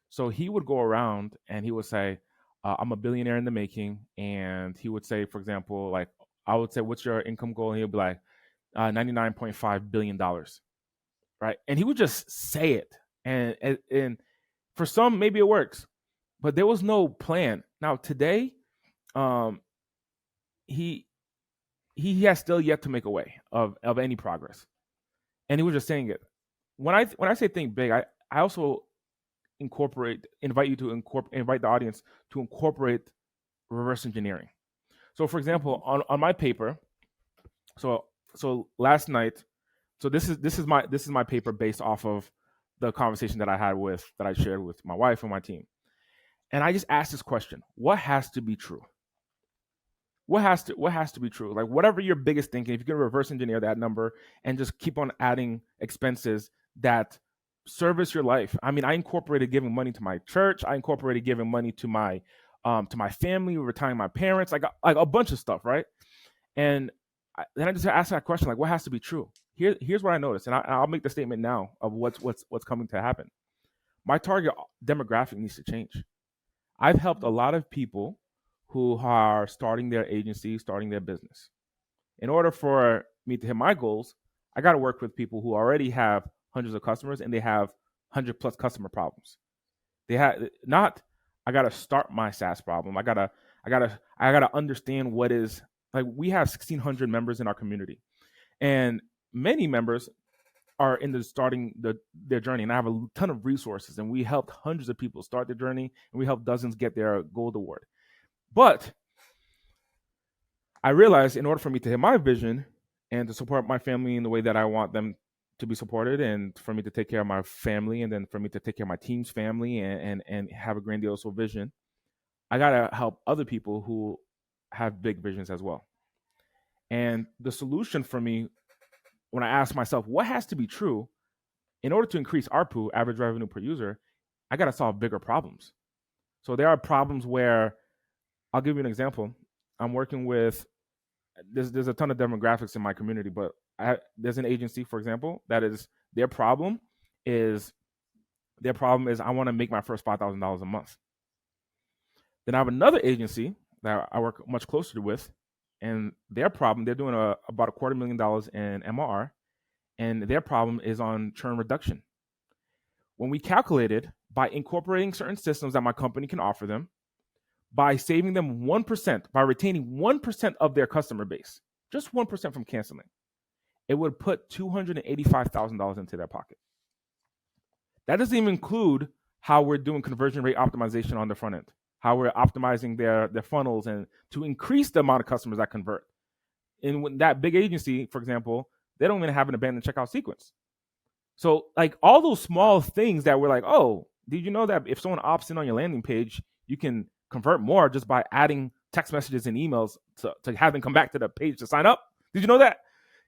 So he would go around and he would say, "I'm a billionaire in the making," and he would say, for example, like I would say, "What's your income goal?" And he'll be like, $99.5 billion, right? And he would just say it, and for some maybe it works, but there was no plan. Now today, um, he he has still yet to make a way of any progress, and he was just saying it. When I say think big, I also invite you to invite the audience to incorporate reverse engineering. So for example, on my paper, so last night, so this is my paper based off of the conversation that I shared with my wife and my team. And I just asked this question: what has to be true? What has to be true? Like whatever your biggest thinking, if you can reverse engineer that number and just keep on adding expenses that service your life. I mean, I incorporated giving money to my church. I incorporated giving money to my family, retiring my parents, like a bunch of stuff, right? And then I just asked that question, like, what has to be true? Here's what I noticed, and I'll make the statement now of what's coming to happen. My target demographic needs to change. I've helped a lot of people who are starting their agency, starting their business. In order for me to hit my goals, I got to work with people who already have hundreds of customers and they have 100 plus customer problems. They have not. I got to start my SaaS problem. I gotta understand what is, like, we have 1,600 members in our community, and many members are in the starting their journey, and I have a ton of resources, and we helped hundreds of people start their journey, and we helped dozens get their gold award. But I realized in order for me to hit my vision and to support my family in the way that I want them to be supported, and for me to take care of my family, and then for me to take care of my team's family, and have a grandiose vision, I gotta help other people who have big visions as well. And the solution for me, when I ask myself what has to be true in order to increase ARPU, average revenue per user, I gotta solve bigger problems. So there are problems where, I'll give you an example. I'm working with, there's a ton of demographics in my community, but there's an agency, for example, that is their problem is I want to make my first $5,000 a month. Then I have another agency that I work much closer with, and their problem, they're doing about $250,000 in MRR, and their problem is on churn reduction. When we calculated, by incorporating certain systems that my company can offer them, by saving them 1%, by retaining 1% of their customer base, just 1% from canceling, it would put $285,000 into their pocket. That doesn't even include how we're doing conversion rate optimization on the front end, how we're optimizing their funnels and to increase the amount of customers that convert. In that big agency, for example, they don't even have an abandoned checkout sequence. So like all those small things that we're like, oh, did you know that if someone opts in on your landing page, you can convert more just by adding text messages and emails to have them come back to the page to sign up? Did you know that?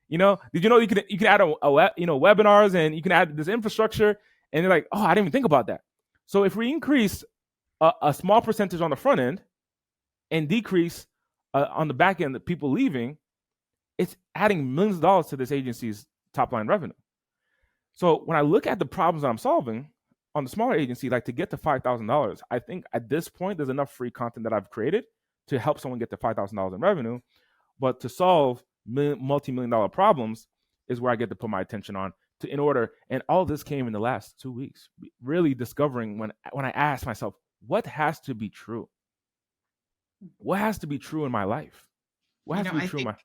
Did you know you can add webinars, and you can add this infrastructure? And you're like, oh, I didn't even think about that. So if we increase a small percentage on the front end and decrease on the back end, the people leaving, it's adding millions of dollars to this agency's top line revenue. So when I look at the problems that I'm solving on the smaller agency, like to get to $5,000, I think at this point there's enough free content that I've created to help someone get to $5,000 in revenue. But to solve multi-million dollar problems is where I get to put my attention on. And all this came in the last 2 weeks, really discovering when I asked myself, what has to be true? What has to be true in my life? What has to be true in my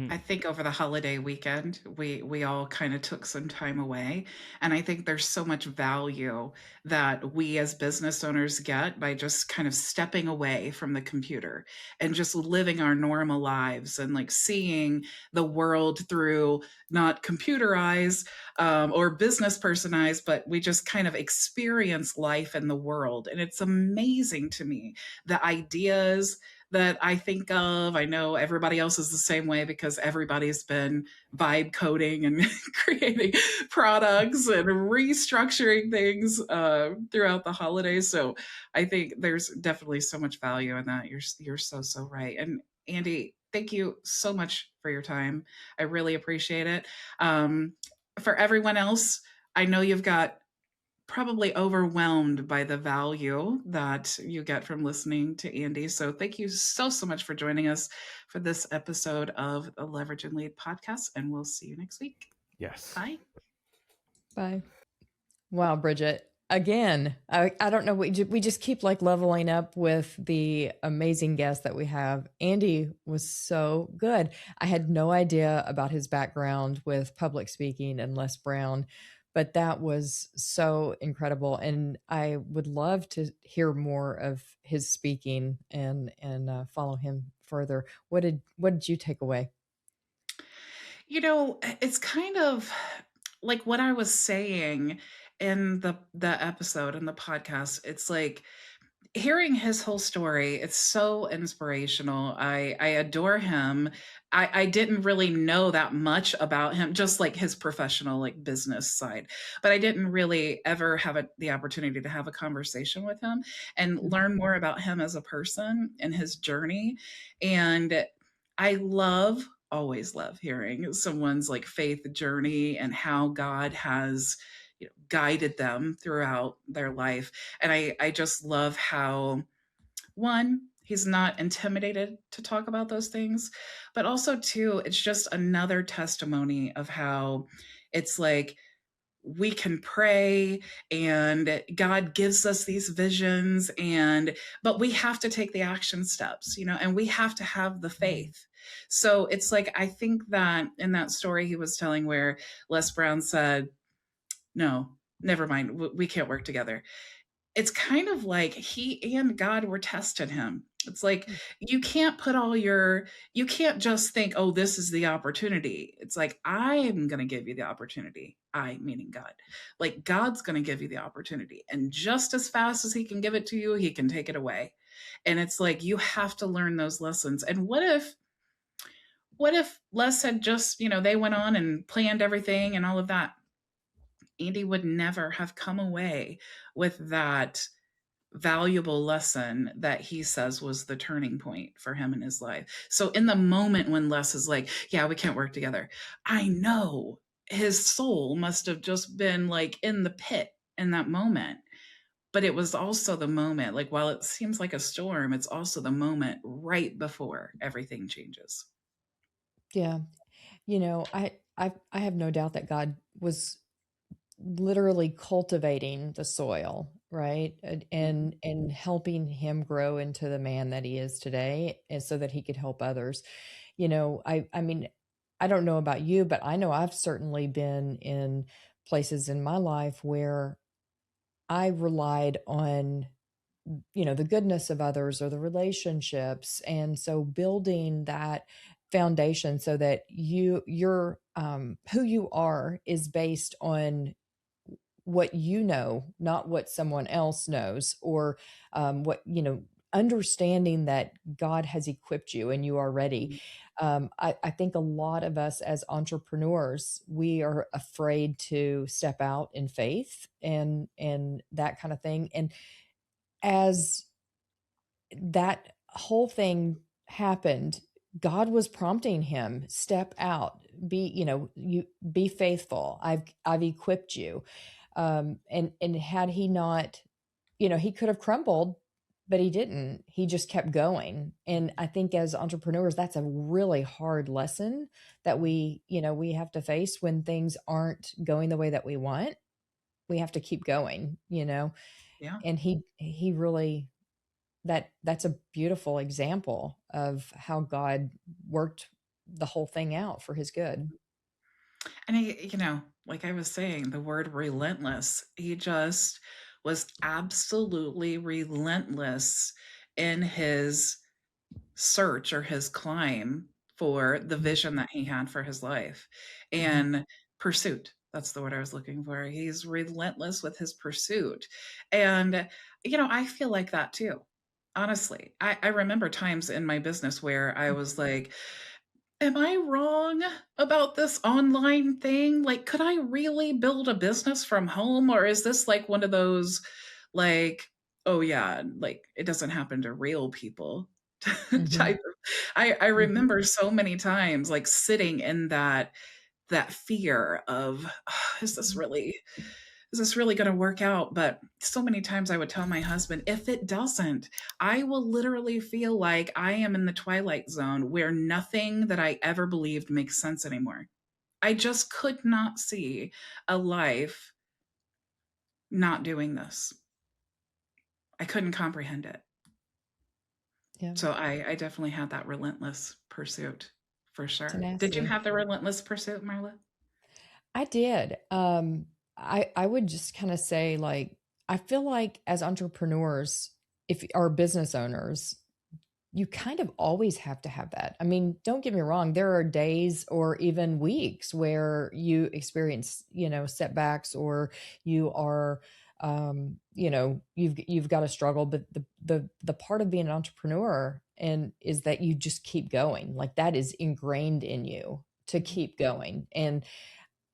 I think over the holiday weekend, we all kind of took some time away, and I think there's so much value that we as business owners get by just kind of stepping away from the computer and just living our normal lives and like seeing the world through not computer eyes or business person eyes, but we just kind of experience life in the world, and it's amazing to me the ideas that I think of. I know everybody else is the same way because everybody's been vibe coding and creating products and restructuring things throughout the holidays. So I think there's definitely so much value in that. You're so right. And Andy, thank you so much for your time. I really appreciate it. For everyone else, I know you've got probably overwhelmed by the value that you get from listening to Andy. So thank you so much for joining us for this episode of the Leverage and Lead podcast, and we'll see you next week. Yes. Bye. Bye. Wow, Bridget. Again, I don't know. We just keep like leveling up with the amazing guests that we have. Andy was so good. I had no idea about his background with public speaking and Les Brown, but that was so incredible. And I would love to hear more of his speaking and follow him further. What did you take away? You know, it's kind of like what I was saying in the episode in the podcast. It's like hearing his whole story, it's so inspirational. I adore him. I didn't really know that much about him, just like his professional like business side, but I didn't really ever have the opportunity to have a conversation with him and learn more about him as a person and his journey. And I always love hearing someone's like faith journey and how God has guided them throughout their life. And I just love how, one, he's not intimidated to talk about those things, but also, two, it's just another testimony of how it's like we can pray and God gives us these visions, but we have to take the action steps, and we have to have the faith. So it's like, I think that in that story he was telling where Les Brown said, no, never mind, we can't work together. It's kind of like he and God were testing him. It's like you can't you can't just think, oh, this is the opportunity. It's like, I am going to give you the opportunity. I, meaning God. Like God's going to give you the opportunity. And just as fast as he can give it to you, he can take it away. And it's like, you have to learn those lessons. And what if Les had just, they went on and planned everything and all of that? Andy would never have come away with that valuable lesson that he says was the turning point for him in his life. So in the moment when Les is like, yeah, we can't work together, I know his soul must have just been like in the pit in that moment. But it was also the moment, like while it seems like a storm, it's also the moment right before everything changes. Yeah. I have no doubt that God was literally cultivating the soil, right? And helping him grow into the man that he is today, and so that he could help others. I mean, I don't know about you, but I know I've certainly been in places in my life where I relied on the goodness of others or the relationships, and so building that foundation so that you're who you are is based on what you know, not what someone else knows, or what understanding that God has equipped you and you are ready. I think a lot of us as entrepreneurs, we are afraid to step out in faith and that kind of thing. And as that whole thing happened, God was prompting him, step out, you be faithful. I've equipped you. And had he not, he could have crumbled, but he didn't. He just kept going. And I think as entrepreneurs, that's a really hard lesson that we have to face when things aren't going the way that we want. We have to keep going, Yeah. and he really, that's a beautiful example of how God worked the whole thing out for his good. And he, like I was saying, the word relentless, he just was absolutely relentless in his search or his climb for the vision that he had for his life and pursuit. That's the word I was looking for. He's relentless with his pursuit. And, I feel like that too. Honestly, I remember times in my business where I was like, am I wrong about this online thing? Like, could I really build a business from home? Or is this like one of those, like, oh yeah, like it doesn't happen to real people type of, I remember so many times like sitting in that fear of, is this really going to work out? But so many times I would tell my husband, if it doesn't, I will literally feel like I am in the twilight zone where nothing that I ever believed makes sense anymore. I just could not see a life not doing this. I couldn't comprehend it. Yeah. So I definitely had that relentless pursuit for sure. Tenacity. Did you have the relentless pursuit, Marla? I did. I would just kind of say, like, I feel like as entrepreneurs, if are business owners, you kind of always have to have that. I mean, don't get me wrong. There are days or even weeks where you experience, setbacks, or you are, you've got to struggle. But the part of being an entrepreneur is that you just keep going. Like, that is ingrained in you to keep going. And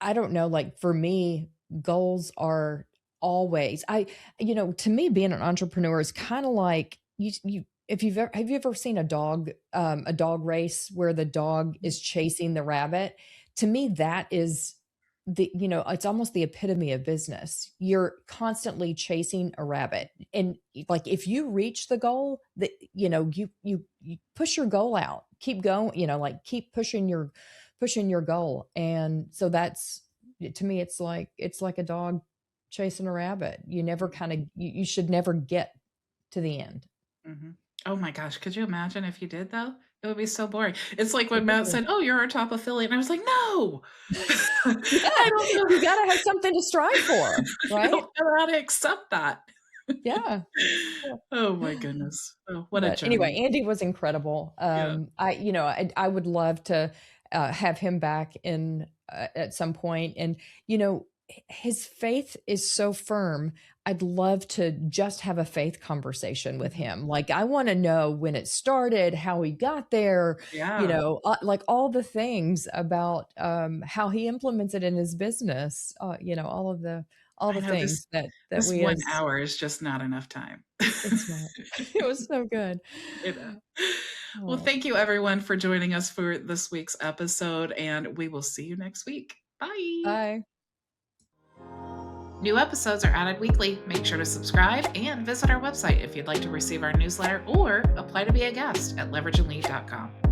I don't know, like for me, goals are always, to me, being an entrepreneur is kind of like have you ever seen a dog race where the dog is chasing the rabbit? To me, that is it's almost the epitome of business. You're constantly chasing a rabbit. And like, if you reach the goal, that, you push your goal out, keep going, like keep pushing your goal. And so that's, to me, it's like a dog chasing a rabbit. You never you should never get to the end. Mm-hmm. Oh my gosh. Could you imagine if you did though? It would be so boring. It's like when Matt said, oh, you're our top affiliate. And I was like, no, yeah, I don't know. You got to have something to strive for, right? I don't know how to accept that. Yeah. Oh my goodness. Oh, what a journey. Anyway, Andy was incredible. I would love to have him back in at some point. And, his faith is so firm. I'd love to just have a faith conversation with him. Like, I want to know when it started, how he got there, like all the things about how he implements it in his business, all the things that this we 1 hour is just not enough time. It's not. It was so good. Well, thank you everyone for joining us for this week's episode, and we will see you next week. Bye. Bye. New episodes are added weekly. Make sure to subscribe and visit our website if you'd like to receive our newsletter or apply to be a guest at leverageandlead.com.